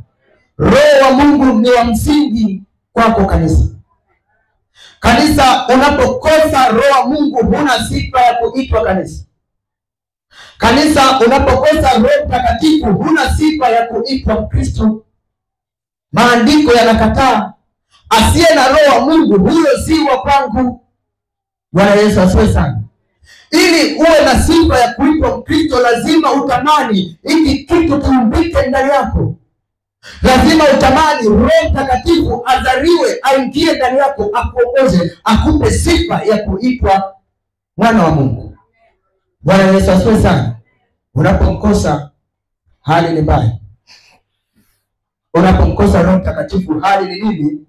Roho wa Mungu ni wa msingi kwako kanisa. Kanisa, unapokosa Roho wa Mungu huna sifa ya kuitwa kanisa. Kanisa, unapokosa Roho Mtakatifu huna sifa ya kuitwa Kristo. Maandiko yanakataa, asiye na Roho wa Mungu huyo si wa kwangu. Bwana Yesu asifiwe sana. Ili uwe na sifa ya kuitwa Mkristo, lazima utamani hiki kitu kiumbike ndani yako. Lazima utamani Roho Mtakatifu azaliwe, aingie ndani yako, akuongoze, akupe sifa ya kuitwa mwana wa Mungu. Bwana Yesu asifiwe sana. Unapomkosa, hali ni mbaya. Unapomkosa Roho Mtakatifu, hali ni nini?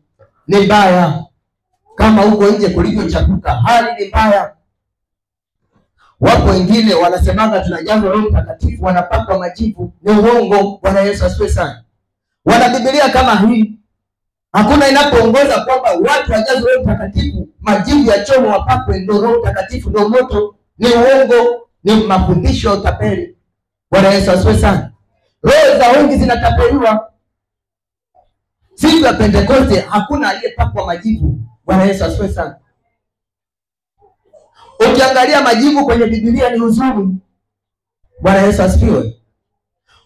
Ni mbaya. Kama huko nje kulivyochafuka, hali ni mbaya. Wapo wengine wanasemanga tunajazwa Roho Mtakatifu, wanapaka majivu. Ni uongo. Bwana Yesu asifiwe sana. Wana Biblia kama hii, hakuna inapoongoza kwamba watu wajazwe Roho Mtakatifu, majivu ya chomo wapakwe ndio Roho Mtakatifu ndio moto. Ni uongo, ni mafundisho ya utapeli. Bwana Yesu asifiwe sana. Roho za wengi zinatapeliwa. Siku ya Pentekoste hakuna aliyepakwa majivu. Bwana Yesu asifiwe sana. Ukiangalia majivu kwenye Biblia ni huzuni. Bwana Yesu asifiwe.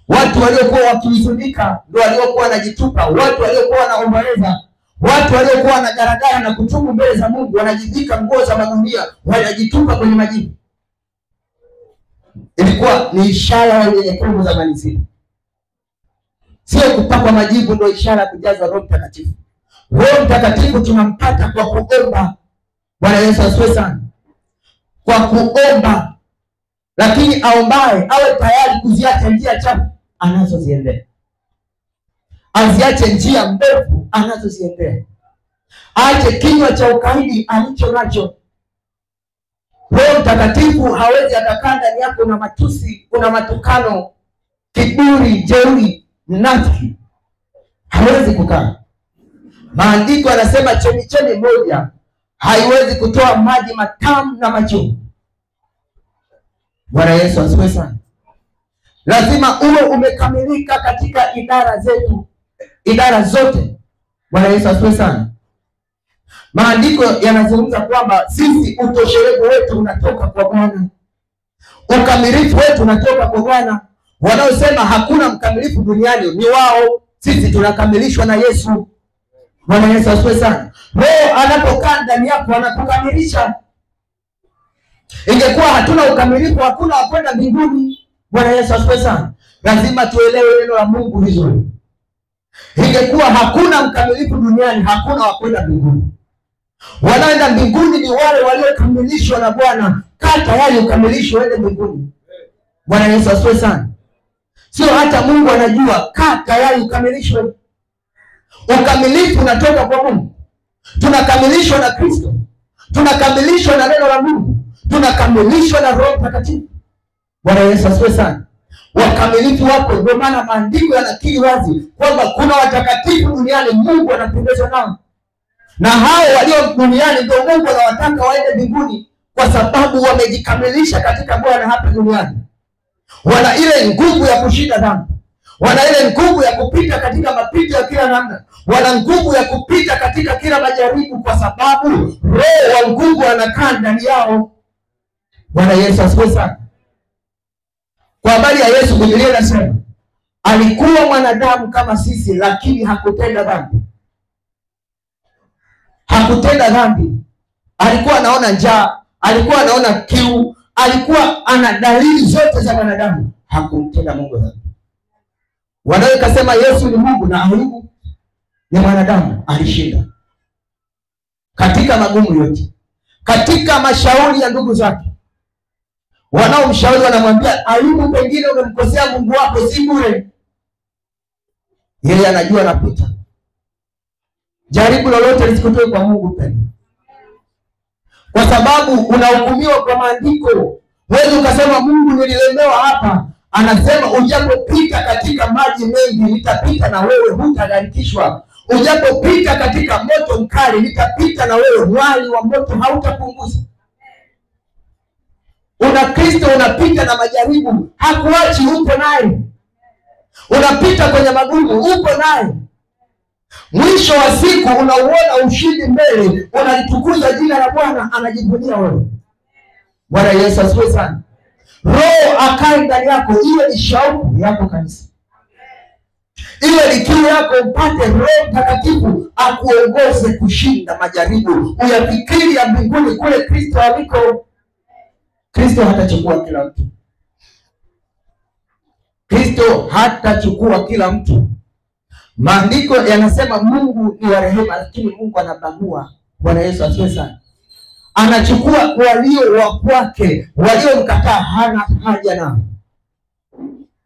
Watu waliokuwa wakihuzunika ndio waliokuwa wanajitupa, watu waliokuwa wanaomboleza, watu waliokuwa wanagaragara na kutubu mbele za Mungu, wanajivika nguo za magunia, wanajitupa kwenye majivu. Ilikuwa ni ishara ya unyenyekevu zamani zile. Sio kupakwa majivu ndio ishara ya kujaza Roho Mtakatifu. Roho Mtakatifu tunampata kwa kuomba. Bwana Yesu asifiwe sana. Kwa kuomba. Lakini aombaye awe tayari kuziacha njia chafu anazoziendea. Aziache njia mbovu anazoziendea. Aache kinywa cha ukaidi alicho nacho. Roho Mtakatifu hawezi akakaa ndani yako na matusi, kuna matukano, kiburi, jeuri, mnafiki. Hawezi kukaa. Maandiko yanasema chemichemi moja haiwezi kutoa maji matamu na machungu. Bwana Yesu asifiwe sana. Lazima uwe umekamilika katika idara zetu, idara zote. Bwana Yesu asifiwe sana. Maandiko yanazungumza kwamba sisi utoshelevu wetu unatoka kwa Bwana. Ukamilifu wetu unatoka kwa Bwana. Wanaosema hakuna mkamilifu duniani ni wao. Sisi tunakamilishwa na Yesu. Bwana Yesu asifiwe sana. Roho anapokaa ndani yako anakukamilisha. Ingekuwa hatuna ukamilifu, hakuna wakwenda mbinguni. Bwana Yesu asifiwe sana. Lazima tuelewe neno la Mungu vizuri. Ingekuwa hakuna mkamilifu duniani, hakuna wa kwenda mbinguni. Wanaoenda mbinguni ni wale waliokamilishwa na Bwana. Kaa tayari ukamilishwe uende mbinguni. Bwana Yesu asifiwe sana. Sio hata Mungu anajua, kaa tayari ukamilishwe. Ukamilifu unatoka kwa Mungu. Tunakamilishwa na Kristo. Tunakamilishwa na neno la Mungu. Tunakamilishwa na Roho Mtakatifu. Bwana Yesu asifiwe sana. Wakamilifu wako, ndio maana maandiko yanakiri wazi kwamba kuna watakatifu duniani Mungu anapendezwa nao. Na hao walio duniani ndio Mungu anawataka waende mbinguni, kwa sababu wamejikamilisha katika Bwana hapa duniani. Wana ile nguvu ya kushinda dhambi. Wana ile nguvu ya kupita katika mapito ya kila namna. Wana nguvu ya kupita katika kila majaribu, kwa sababu Roho wa nguvu anakaa ndani yao. Bwana Yesu asifiwe sana. Kwa habari ya Yesu, Biblia inasema alikuwa mwanadamu kama sisi, lakini hakutenda dhambi. Hakutenda dhambi. Alikuwa anaona njaa, alikuwa anaona kiu, alikuwa ana dalili zote za mwanadamu. Hakumtenda Mungu dhambi. Wanaweza kusema Yesu ni Mungu na Ayubu ni mwanadamu, alishinda katika magumu yote, katika mashauri ya ndugu zake. Wanaomshauri wanamwambia, Ayubu, pengine umemkosea Mungu wako, si bure. Yeye anajua anapita. Jaribu lolote lisikutoe kwa Mungu pekee, kwa sababu unahukumiwa kwa maandiko. Wewe ukasema Mungu, nililemewa hapa. Anasema ujapopita katika maji mengi nitapita na wewe, hutagarikishwa. Ujapopita katika moto mkali nitapita na wewe, mwali wa moto hautapunguza. Una Kristo, unapita na majaribu, hakuachi, upo naye. Unapita kwenye magumu, upo naye. Mwisho wa siku unauona ushindi mbele, unalitukuza jina la Bwana, anajivunia wewe. Bwana Yesu asifiwe sana. Roho akae ndani yako, iwe ni shauku yako kanisa, iwe ni kiu yako, upate Roho Mtakatifu akuongoze kushinda majaribu, uyafikiri ya mbinguni kule Kristo aliko. Kristo hatachukua kila mtu. Kristo hatachukua kila mtu. Maandiko yanasema Mungu ni wa rehema, lakini Mungu anabagua. Bwana Yesu asifiwe sana. Anachukua walio wa kwake, waliomkataa hana haja nao,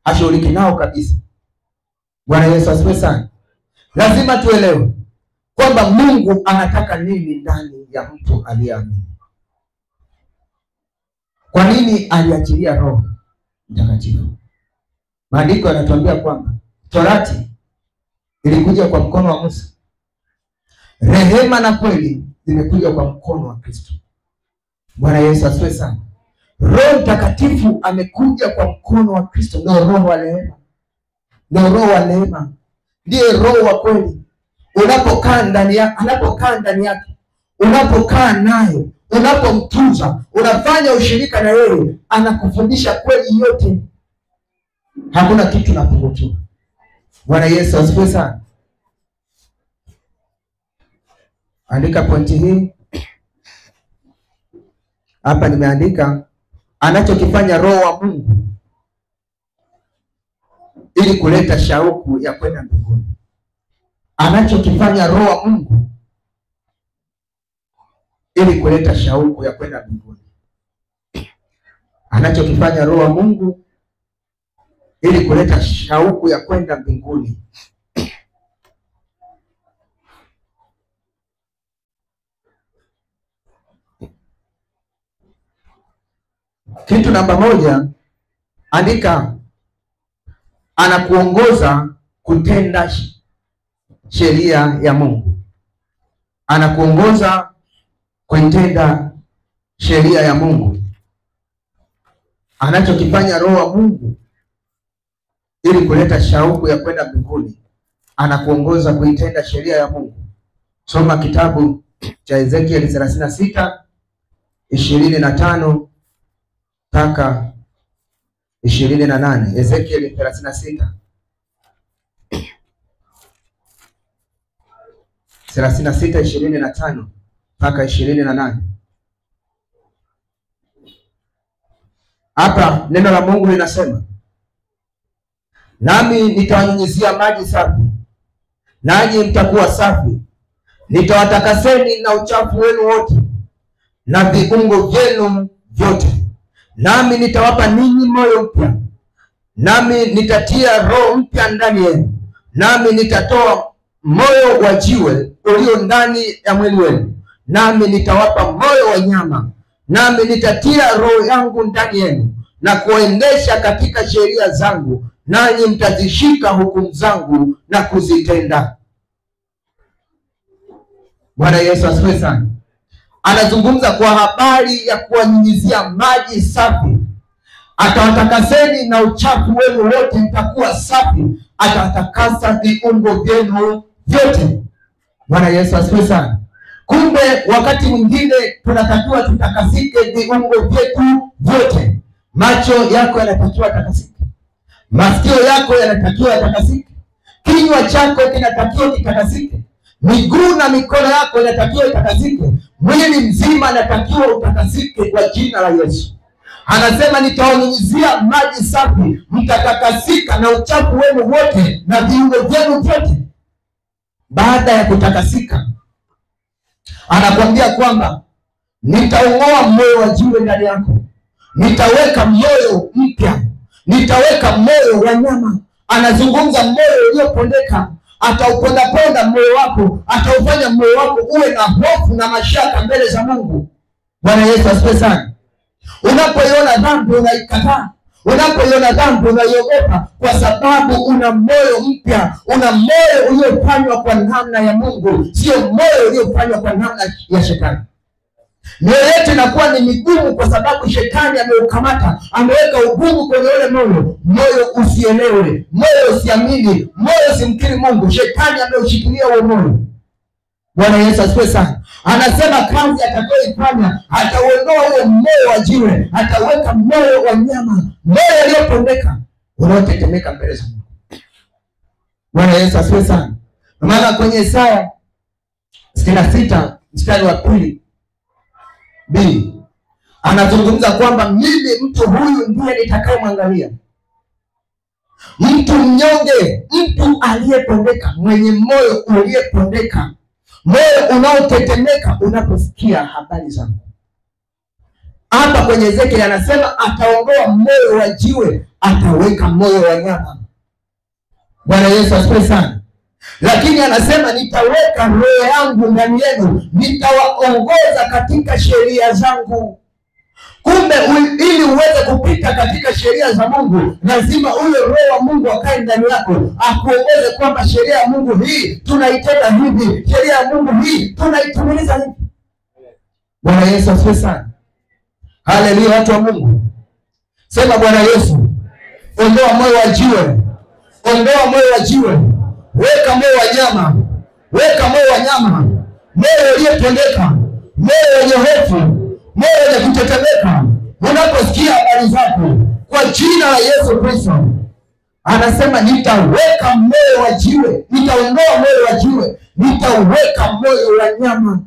hashughuliki nao kabisa. Bwana Yesu asifiwe sana. Lazima tuelewe kwamba Mungu anataka nini ndani ya mtu aliyeamini. Kwa nini aliachilia Roho Mtakatifu? Maandiko yanatuambia kwamba Torati ilikuja kwa mkono wa Musa. Rehema na kweli zimekuja kwa mkono wa Kristo. Bwana Yesu asifiwe sana. Roho Mtakatifu amekuja kwa mkono wa Kristo, ndio roho wa rehema. Ndio roho wa rehema. Ndiye roho wa kweli. Unapokaa ndani yake, anapokaa ndani yake, unapokaa naye, unapomtunza, unafanya ushirika na yeye, anakufundisha kweli yote. Hakuna kitu napungukiwa. Bwana Yesu asifiwe sana. Andika pointi hii. Hapa nimeandika anachokifanya Roho wa Mungu ili kuleta shauku ya kwenda mbinguni. Anachokifanya Roho wa Mungu ili kuleta shauku ya kwenda mbinguni. Anachokifanya Roho wa Mungu ili kuleta shauku ya kwenda mbinguni. Kitu namba moja, andika, anakuongoza kutenda sheria ya Mungu. Anakuongoza kuitenda sheria ya Mungu. Anachokifanya Roho wa Mungu ili kuleta shauku ya kwenda mbinguni, anakuongoza kuitenda sheria ya Mungu. Soma kitabu cha Ezekiel 36:25 mpaka 28. Ezekiel 36:25 mpaka 28. Hapa neno la Mungu linasema, nami nitawanyunyizia maji safi, nanyi mtakuwa safi. Nitawatakaseni na uchafu wenu wote na viungo vyenu vyote, nami nitawapa ninyi moyo mpya, nami nitatia roho mpya ndani yenu, nami nitatoa moyo wa jiwe ulio ndani ya mwili wenu, nami nitawapa moyo wa nyama, nami nitatia roho yangu ndani yenu na kuendesha katika sheria zangu, nanyi mtazishika hukumu zangu na kuzitenda. Bwana Yesu asifiwe sana. Anazungumza kwa habari ya kuwanyunyizia maji safi. Atawatakaseni na uchafu wenu wote, mtakuwa safi. Atawatakasa viungo vyenu vyote. Bwana Yesu asifiwe sana. Kumbe wakati mwingine tunatakiwa tutakasike viungo vyetu vyote. Macho yako yanatakiwa takasike, masikio yako yanatakiwa yatakasike, kinywa chako kinatakiwa kitakasike, miguu na mikono yako inatakiwa itakasike, mwili mzima inatakiwa utakasike kwa jina la Yesu. Anasema nitawanyunyizia maji safi, mtatakasika na uchafu wenu wote na viungo vyenu vyote. Baada ya kutakasika, anakuambia kwamba nitaung'oa moyo wa jiwe ndani yako, nitaweka moyo mpya, nitaweka moyo wa nyama. Anazungumza moyo uliopondeka. Atauponda moyo wako, ataufanya moyo wako uwe na hofu na mashaka mbele za Mungu. Bwana Yesu asifiwe sana. Unapoiona dhambi unaikataa, unapoiona dhambi unaiogopa, kwa sababu una moyo mpya, una moyo uliofanywa kwa namna ya Mungu, sio moyo uliofanywa kwa namna ya shetani. Mioyo yetu inakuwa ni migumu kwa sababu shetani ameukamata, ameweka ugumu kwenye ule moyo. Moyo usielewe, moyo usiamini, moyo usimkiri Mungu. Shetani ameushikilia ule moyo. Bwana Yesu asifiwe sana. Anasema kazi atakayoifanya, atauondoa ule moyo wa jiwe, ataweka moyo wa nyama, moyo uliopondeka, unaotetemeka mbele za Mungu. Bwana Yesu asifiwe sana. Maana kwenye Isaya 66 mstari wa 2 anazungumza kwamba mimi mtu huyu ndiye nitakayemwangalia, mtu mnyonge, mtu aliyepondeka, mwenye moyo uliyepondeka, moyo unaotetemeka unaposikia habari zangu. Hapa kwenye Ezekiel anasema ataondoa moyo wa jiwe, ataweka moyo wa nyama. Bwana Yesu asifiwe sana. Lakini anasema nitaweka roho yangu ndani yenu, nitawaongoza katika sheria zangu. Kumbe ili uweze kupita katika sheria za Mungu, lazima ule roho wa Mungu akae ndani yako, akuongoze kwamba sheria ya Mungu hii tunaitenda hivi, sheria ya Mungu hii tunaitumiliza hivi. Bwana Yesu asifiwe sana. Haleluya, watu wa Mungu. Sema Bwana Yesu, ondoa moyo wa jiwe, ondoa moyo wa jiwe, weka moyo wa nyama, weka moyo wa nyama, moyo uliyepondeka, moyo wenye hofu, moyo wenye kutetemeka unaposikia habari zako, kwa jina la Yesu Kristo. Anasema nitaweka moyo wa jiwe, nitaondoa moyo wa jiwe, nitaweka moyo wa nyama,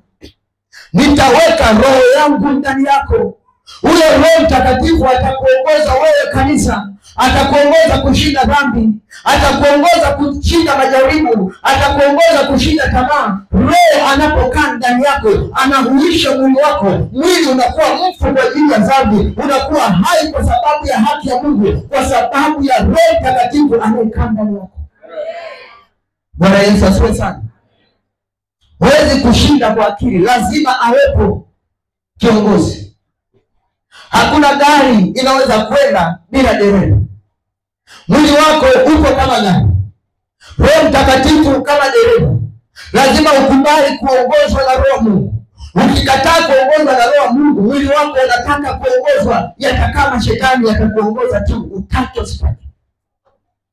nitaweka roho yangu ndani yako. Ule Roho Mtakatifu atakuongoza wewe kanisa, atakuongoza kushinda dhambi, atakuongoza kushinda majaribu, atakuongoza kushinda tamaa. Roho anapokaa ndani yako, anahuisha mwili wako. Mwili unakuwa mfu kwa ajili ya dhambi, unakuwa hai kwa sababu ya haki ya Mungu, kwa sababu ya Roho Mtakatifu anayekaa ndani yako. Bwana Yesu asifiwe sana. Huwezi kushinda kwa akili, lazima awepo kiongozi. Hakuna gari inaweza kwenda bila dereva. Mwili wako uko kama gari, Roho Mtakatifu kama dereva. Lazima ukubali kuongozwa na Roho Mungu. Ukikataa kuongozwa na Roho Mungu, mwili wako unataka kuongozwa, hata kama shetani atakuongoza tu, utake usipate.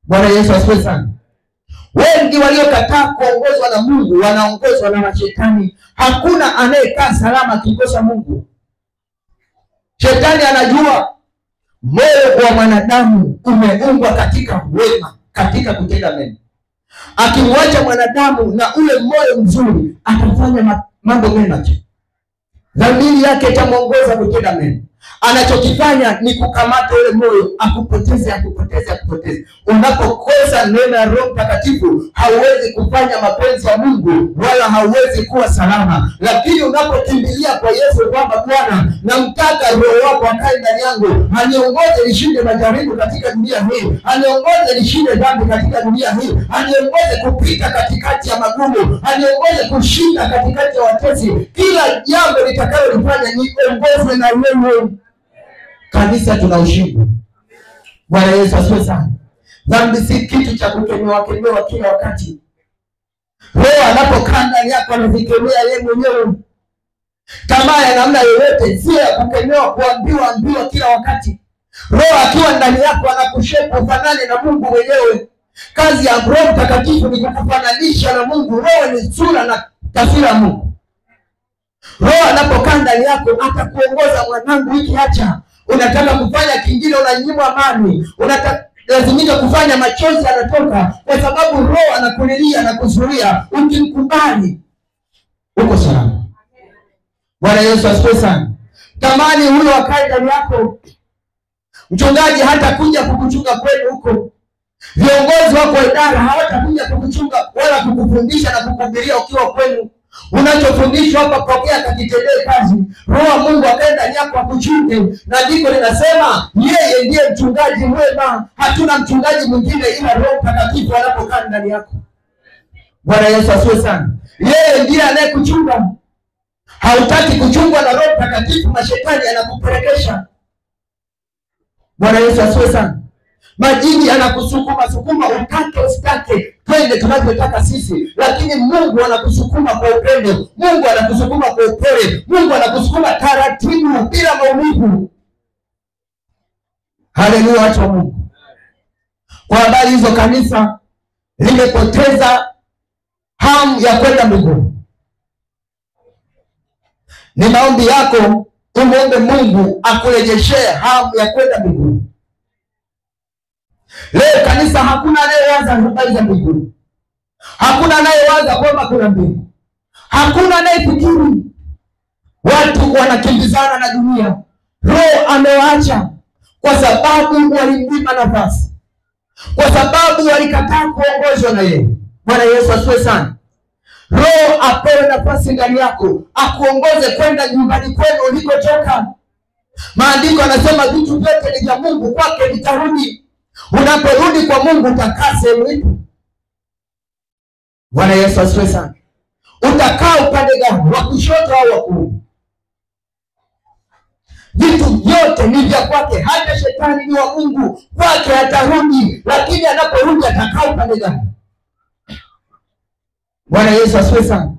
Bwana Yesu asifiwe sana. Wengi waliokataa kuongozwa na Mungu wanaongozwa na mashetani. Hakuna anayekaa salama akikosa Mungu. Shetani anajua moyo wa mwanadamu umeumbwa katika wema, katika kutenda mema. Akimwacha mwanadamu na ule moyo mzuri, atafanya mambo mema tu. Dhamiri yake itamuongoza kutenda mema. Anachokifanya ni kukamata ule moyo, akupoteze. Unapokosa neema ya Roho Mtakatifu, hauwezi kufanya mapenzi ya Mungu, wala hauwezi kuwa salama. Lakini unapokimbilia kwa Yesu kwamba Bwana, namtaka Roho wako akae ndani yangu, aniongoze nishinde majaribu katika dunia hii, aniongoze nishinde dhambi katika dunia hii, aniongoze kupita katikati ya magumu, aniongoze kushinda katikati ya watesi. Kila jambo litakalolifanya niongozwe na wewe. Kanisa, tuna ushindi. Bwana Yesu asifiwe sana. Dhambi si kitu cha kukemewa kila wakati. Roho anapokaa ndani yako anavikemea yeye mwenyewe. Tamaa ya namna yoyote sio ya kukemewa, kuambiwa kila wakati. Roho akiwa ndani yako anakushape ufanane na Mungu mwenyewe. Kazi ya Roho Mtakatifu ni kukufananisha na Mungu. Roho ni sura na taswira ya Mungu. Roho anapokaa ndani yako atakuongoza. Mwanangu, hiki acha. Unataka kufanya kingine, unanyimwa amani. Lazimika kufanya, machozi yanatoka kwa sababu Roho anakulilia na kuzuria. Ukimkubali uko salama. Bwana Yesu asifiwe sana. Tamani huyo akae ndani yako. Mchungaji hata kuja kukuchunga kwenu huko. Viongozi wako idara hawatakuja kukuchunga wala kukufundisha na kukuhubiria ukiwa kwenu. Unachofundishwa hapa pokea, kakitendee kazi. Roho wa Mungu akae ndani yako akuchunge. Na ndiko linasema yeye ndiye mchungaji mwema. Hatuna mchungaji mwingine ila Roho Mtakatifu anapokaa ndani yako. Bwana Yesu asifiwe sana. Yeye ndiye anayekuchunga. Hautaki kuchungwa na Roho Mtakatifu, mashetani yanakupelekesha. Bwana Yesu asifiwe sana. Majini anakusukuma utake usitake, twende tunavyotaka sisi, lakini Mungu anakusukuma kwa upendo. Mungu anakusukuma kwa upole. Mungu anakusukuma taratibu bila maumivu. Haleluya, watu wa Mungu. Kwa habari hizo, kanisa limepoteza hamu ya kwenda mbinguni. Ni maombi yako umuombe Mungu akurejeshee hamu ya kwenda mbinguni. Leo kanisa hakuna anayewaza habari za mbinguni. Hakuna anayewaza kwamba kuna mbingu. Hakuna anayefikiri. Watu wanakimbizana na dunia. Roho amewaacha kwa sababu walimnyima nafasi, kwa sababu walikataa kuongozwa na yeye. Bwana Yesu asifiwe sana. Roho apewe nafasi ndani yako, akuongoze kwenda nyumbani kwenu ulikotoka. Maandiko yanasema vitu vyote ni vya Mungu, kwake vitarudi. Unaporudi kwa Mungu utakaa sehemu ipi? Bwana Yesu asifiwe sana. Utakaa upande gani, wa kushoto au wa kuume? Vitu vyote ni vya kwake. Hata shetani ni wa Mungu, kwake atarudi. Lakini anaporudi atakaa upande gani? Bwana Yesu asifiwe sana.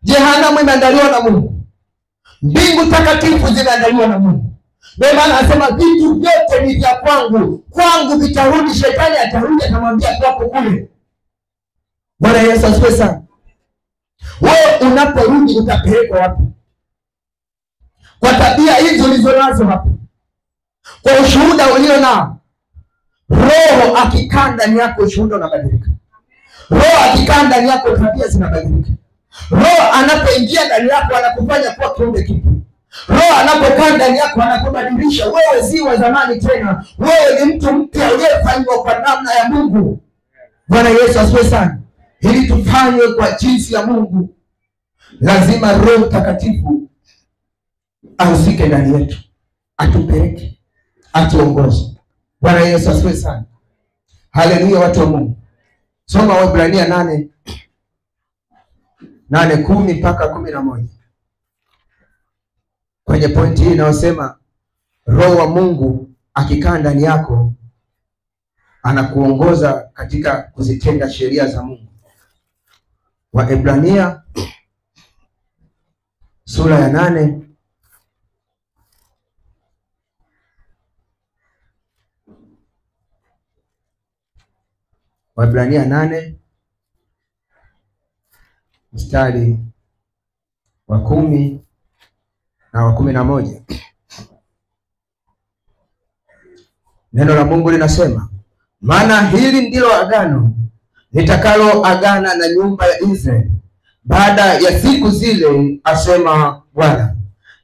Jehanamu imeandaliwa na Mungu. Mbingu takatifu zimeandaliwa na Mungu. Ndio maana anasema vitu vyote ni vya kwangu, kwangu vitarudi. Shetani atarudi akamwambia kwako kule. Bwana Yesu asifiwe sana. Wewe unaporudi utapelekwa wapi? Kwa tabia hizo ulizonazo hapa, kwa ushuhuda ulio nao. Roho akikaa ndani yako ushuhuda unabadilika. Roho akikaa ndani yako tabia zinabadilika. Roho anapoingia ndani yako anakufanya kuwa kiumbe kipya. Roho anapokaa ndani yako anakubadilisha. Wewe si wa zamani tena. Wewe ni mtu mpya uliyefanywa kwa namna ya Mungu. Bwana Yesu asifiwe sana. Ili tufanye kwa jinsi ya Mungu, lazima Roho Mtakatifu ahusike ndani yetu, atupeleke, atuongoze. Bwana Yesu asifiwe sana. Haleluya, watu wa Mungu. Soma Waebrania 8:10 mpaka 11. Kwenye pointi hii inayosema Roho wa Mungu akikaa ndani yako anakuongoza katika kuzitenda sheria za Mungu. Waebrania sura ya 8 Waebrania 8 mstari wa 10 na wa 11. Neno la Mungu linasema, maana hili ndilo agano nitakalo agana na nyumba ya Israeli baada ya siku zile, asema Bwana.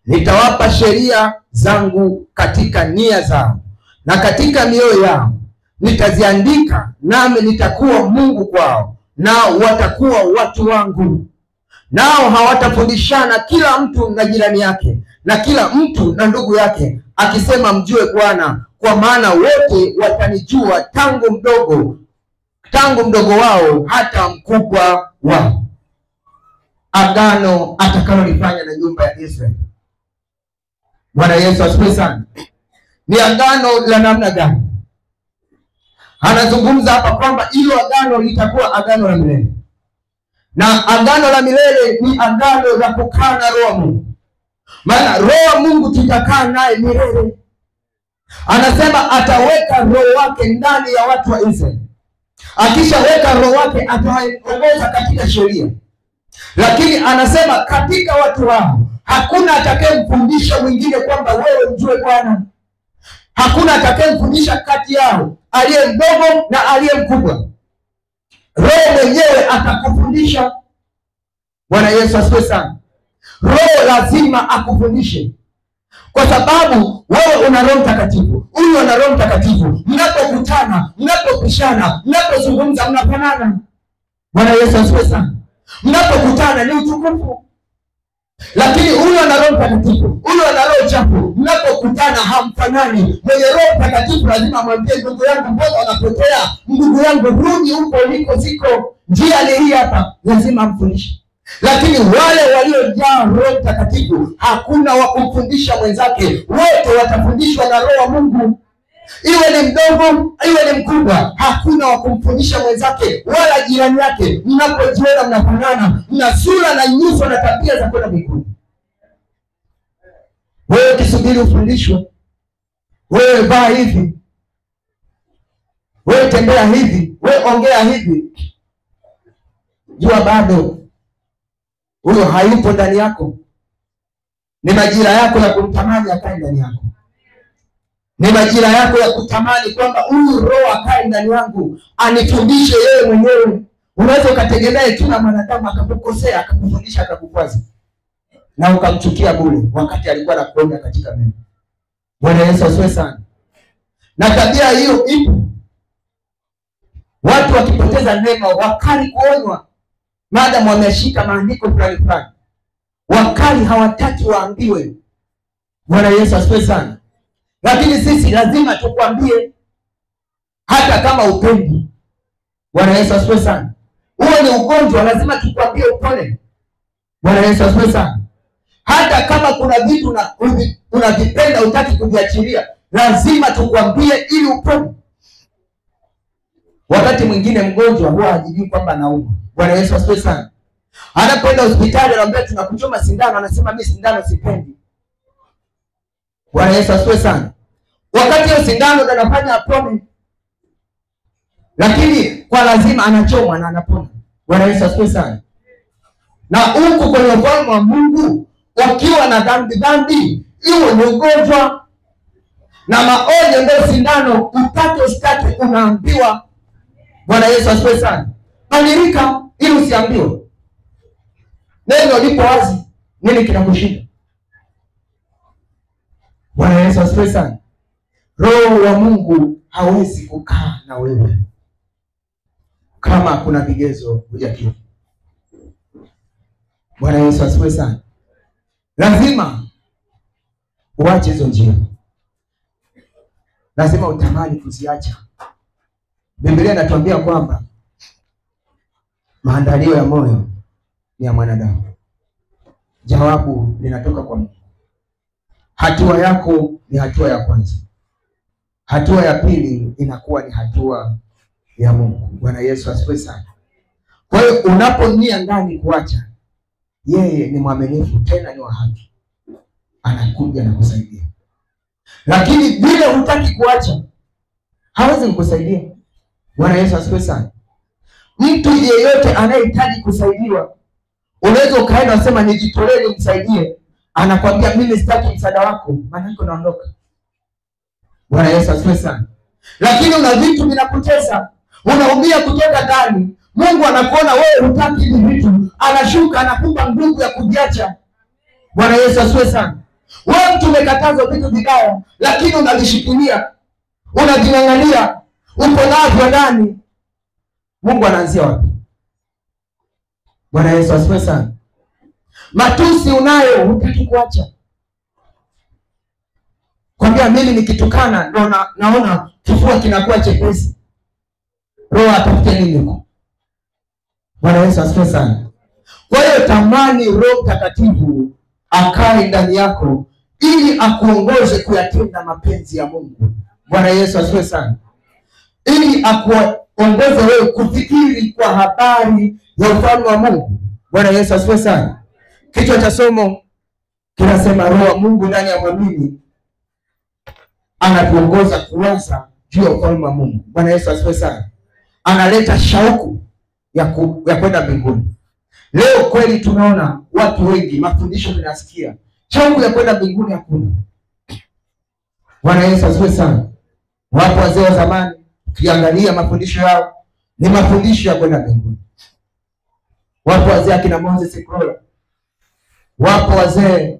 Nitawapa sheria zangu katika nia zao na katika mioyo yao nitaziandika, nami nitakuwa Mungu kwao, nao watakuwa watu wangu. Nao hawatafundishana kila mtu na jirani yake na kila mtu na ndugu yake, akisema, mjue Bwana, kwa maana wote watanijua, tangu mdogo wao hata mkubwa wao. Agano atakalolifanya na nyumba ya Israeli. Bwana Yesu asifiwe sana. Ni agano la namna gani? Anazungumza hapa kwamba hilo agano litakuwa agano la milele. Na agano la milele ni agano la kukaa na Roho wa Mungu. Maana Roho wa Mungu tutakaa naye milele. Anasema ataweka Roho wake ndani ya watu wa Israeli. Akishaweka Roho wake atawaongoza katika sheria. Lakini anasema katika watu hao hakuna atakayemfundisha mwingine kwamba wewe mjue Bwana. Hakuna atakayemfundisha kati yao, aliye mdogo na aliye mkubwa. Roho mwenyewe atakufundisha. Bwana Yesu asifiwe sana. Roho lazima akufundishe, kwa sababu wewe una Roho Mtakatifu, huyu ana Roho Mtakatifu. Mnapokutana, mnapopishana, mnapozungumza, mnafanana. Bwana Yesu asifiwe sana. Mnapokutana ni utukufu. Lakini huyu ana Roho Mtakatifu, huyu ana roho chafu. Mnapokutana hamfanani. Mwenye Roho Mtakatifu lazima mwambie, ndugu yangu, mbona unapotea? Ndugu yangu, rudi huko uliko, ziko njia ni hii hapa. Lazima amfundishe. Lakini wale waliojaa Roho Mtakatifu hakuna wa kumfundisha mwenzake. Wote watafundishwa na Roho wa Mungu. Iwe ni mdogo, iwe ni mkubwa, hakuna wa kumfundisha mwenzake wala jirani yake. Mnapojiona mnafanana, mna sura na nyuso na tabia za kwenda mbinguni. Wewe kisubiri ufundishwe, wewe vaa hivi, wewe tembea hivi, wewe ongea hivi, jua bado huyo hayupo ndani yako. Ni majira yako ya kumtamani akae ndani yako. Ni majira yako ya kutamani kwamba huyu Roho akae ndani yangu, anifundishe yeye mwenyewe. Unaweza ukategemea kila mwanadamu akakukosea, akakufundisha, akakukwaza, na ukamchukia bure wakati alikuwa anakuonya katika mema. Bwana Yesu asifiwe sana. Na tabia hiyo ipo. Watu wakipoteza neema, wakali kuonywa, maadamu wameshika maandiko fulani fulani, wakali hawataki waambiwe. Bwana Yesu asifiwe sana. Lakini sisi lazima tukwambie, hata kama upendi. Bwana Yesu asifiwe sana. Huo ni ugonjwa, lazima tukwambie upone. Bwana Yesu asifiwe sana. Hata kama kuna vitu unavipenda utaki kuviachilia, lazima tukwambie ili upone. Wakati mwingine mgonjwa huwa hajijui kwamba anaumwa. Bwana Yesu asifiwe sana. Anapoenda hospitali anaambia tunakuchoma sindano, anasema mimi sindano sipendi. Bwana Yesu asifiwe sana. Wakati hiyo sindano ndo anafanya apone, lakini kwa lazima anachomwa na anapona. Bwana Yesu asifiwe sana. Na huku kwenye ufalme wa Mungu, wakiwa na dhambi, hiyo ni ugonjwa. Na maonyo ndio sindano, upate usitake unaambiwa. Bwana Yesu asifiwe sana. Badilika ili usiambiwe. Neno lipo wazi, nini kinakushinda? Bwana Yesu asifiwe sana. Roho wa Mungu hawezi kukaa na wewe kama kuna vigezo hujakidhi. Bwana Yesu asifiwe sana. Lazima uache hizo njia. Lazima utamani kuziacha. Biblia inatuambia kwamba maandalio ya moyo ni ya mwanadamu, jawabu linatoka kwa Mungu. Hatua yako ni hatua ya kwanza. Hatua ya pili inakuwa ni hatua ya Mungu. Bwana Yesu asifiwe sana. Kwa hiyo unaponia ndani kuacha, yeye ni mwaminifu tena ni wa haki, anakuja na kusaidia. Lakini vile hutaki kuacha, hawezi kukusaidia. Bwana Yesu asifiwe sana. Mtu yeyote anayehitaji kusaidiwa, unaweza ukaenda usema nijitolee nimsaidie, anakwambia mimi sitaki msaada wako, maana yako naondoka. Bwana Yesu asifiwe sana. Lakini una vitu vinakutesa, unaumia kutoka ndani. Mungu anakuona wewe hutaki hivi vitu, anashuka anakupa nguvu ya kuviacha. Bwana Yesu asifiwe sana. Wewe mtu umekatazwa vitu vibaya, lakini unavishikilia, unaving'ang'ania, uko navyo ndani. Mungu anaanzia wapi? Bwana Yesu asifiwe sana. Matusi unayo, hutaki kuacha. Kwambia mimi nikitukana ndo naona kifua kinakuwa chepesi. Roho atafute nini? Bwana Yesu asifiwe sana. Kwa hiyo tamani Roho Mtakatifu akae ndani yako ili akuongoze kuyatenda mapenzi ya Mungu. Bwana Yesu asifiwe sana. Ili akuongoze wewe kufikiri kwa habari ya ufalme wa Mungu. Bwana Yesu asifiwe sana. Kichwa cha somo kinasema Roho wa Mungu ndani ya mwamini anatuongoza kuwaza juu ya ufalme wa Mungu. Bwana Yesu asifiwe sana. Analeta shauku ya kwenda mbinguni. Leo kweli tunaona watu wengi, mafundisho tunasikia, shauku ya kwenda mbinguni hakuna. Bwana Yesu asifiwe sana. Wapo wazee wa zamani, ukiangalia mafundisho yao ni mafundisho ya kwenda mbinguni. Wapo wazee akina Moses Krola, wapo wazee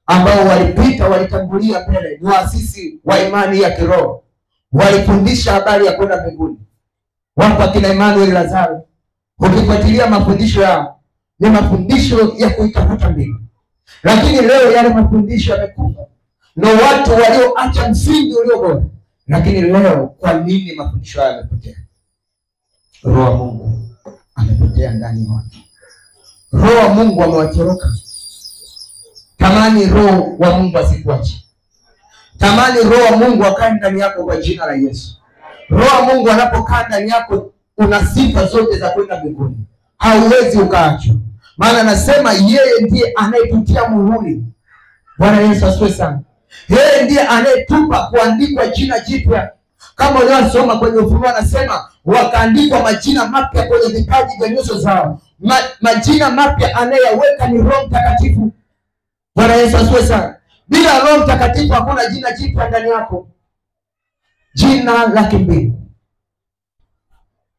ambao walipita, walitangulia mbele, ni waasisi wa imani ya kiroho, walifundisha habari ya kwenda mbinguni. Wapo akina Emmanuel Lazaro, ukifuatilia mafundisho yao ni mafundisho ya kuitafuta mbingu. Lakini leo yale mafundisho yamekufa, ndio watu walioacha msingi ulio bora. Lakini leo kwa nini mafundisho haya yamepotea? Roho wa Mungu amepotea ndani ya watu. Roho wa Mungu amewatoroka. Tamani Roho wa Mungu asikuache. Tamani Roho wa Mungu akae ndani yako kwa jina la Yesu. Roho wa Mungu anapokaa ndani yako una sifa zote za kwenda mbinguni. Hauwezi ukaachwa. Maana anasema yeye ndiye anayetutia muhuri. Bwana Yesu asifiwe sana. Yeye ndiye anayetupa kuandikwa jina jipya. Kama uliosoma kwenye Ufunuo anasema wakaandikwa majina mapya kwenye vipaji vya nyuso zao. Majina mapya anayeweka ni Roho Mtakatifu. Bwana Yesu asifiwe sana. Bila Roho Mtakatifu hakuna jina jipya ndani yako. Jina la kimbingu.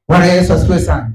Bwana Yesu asifiwe sana.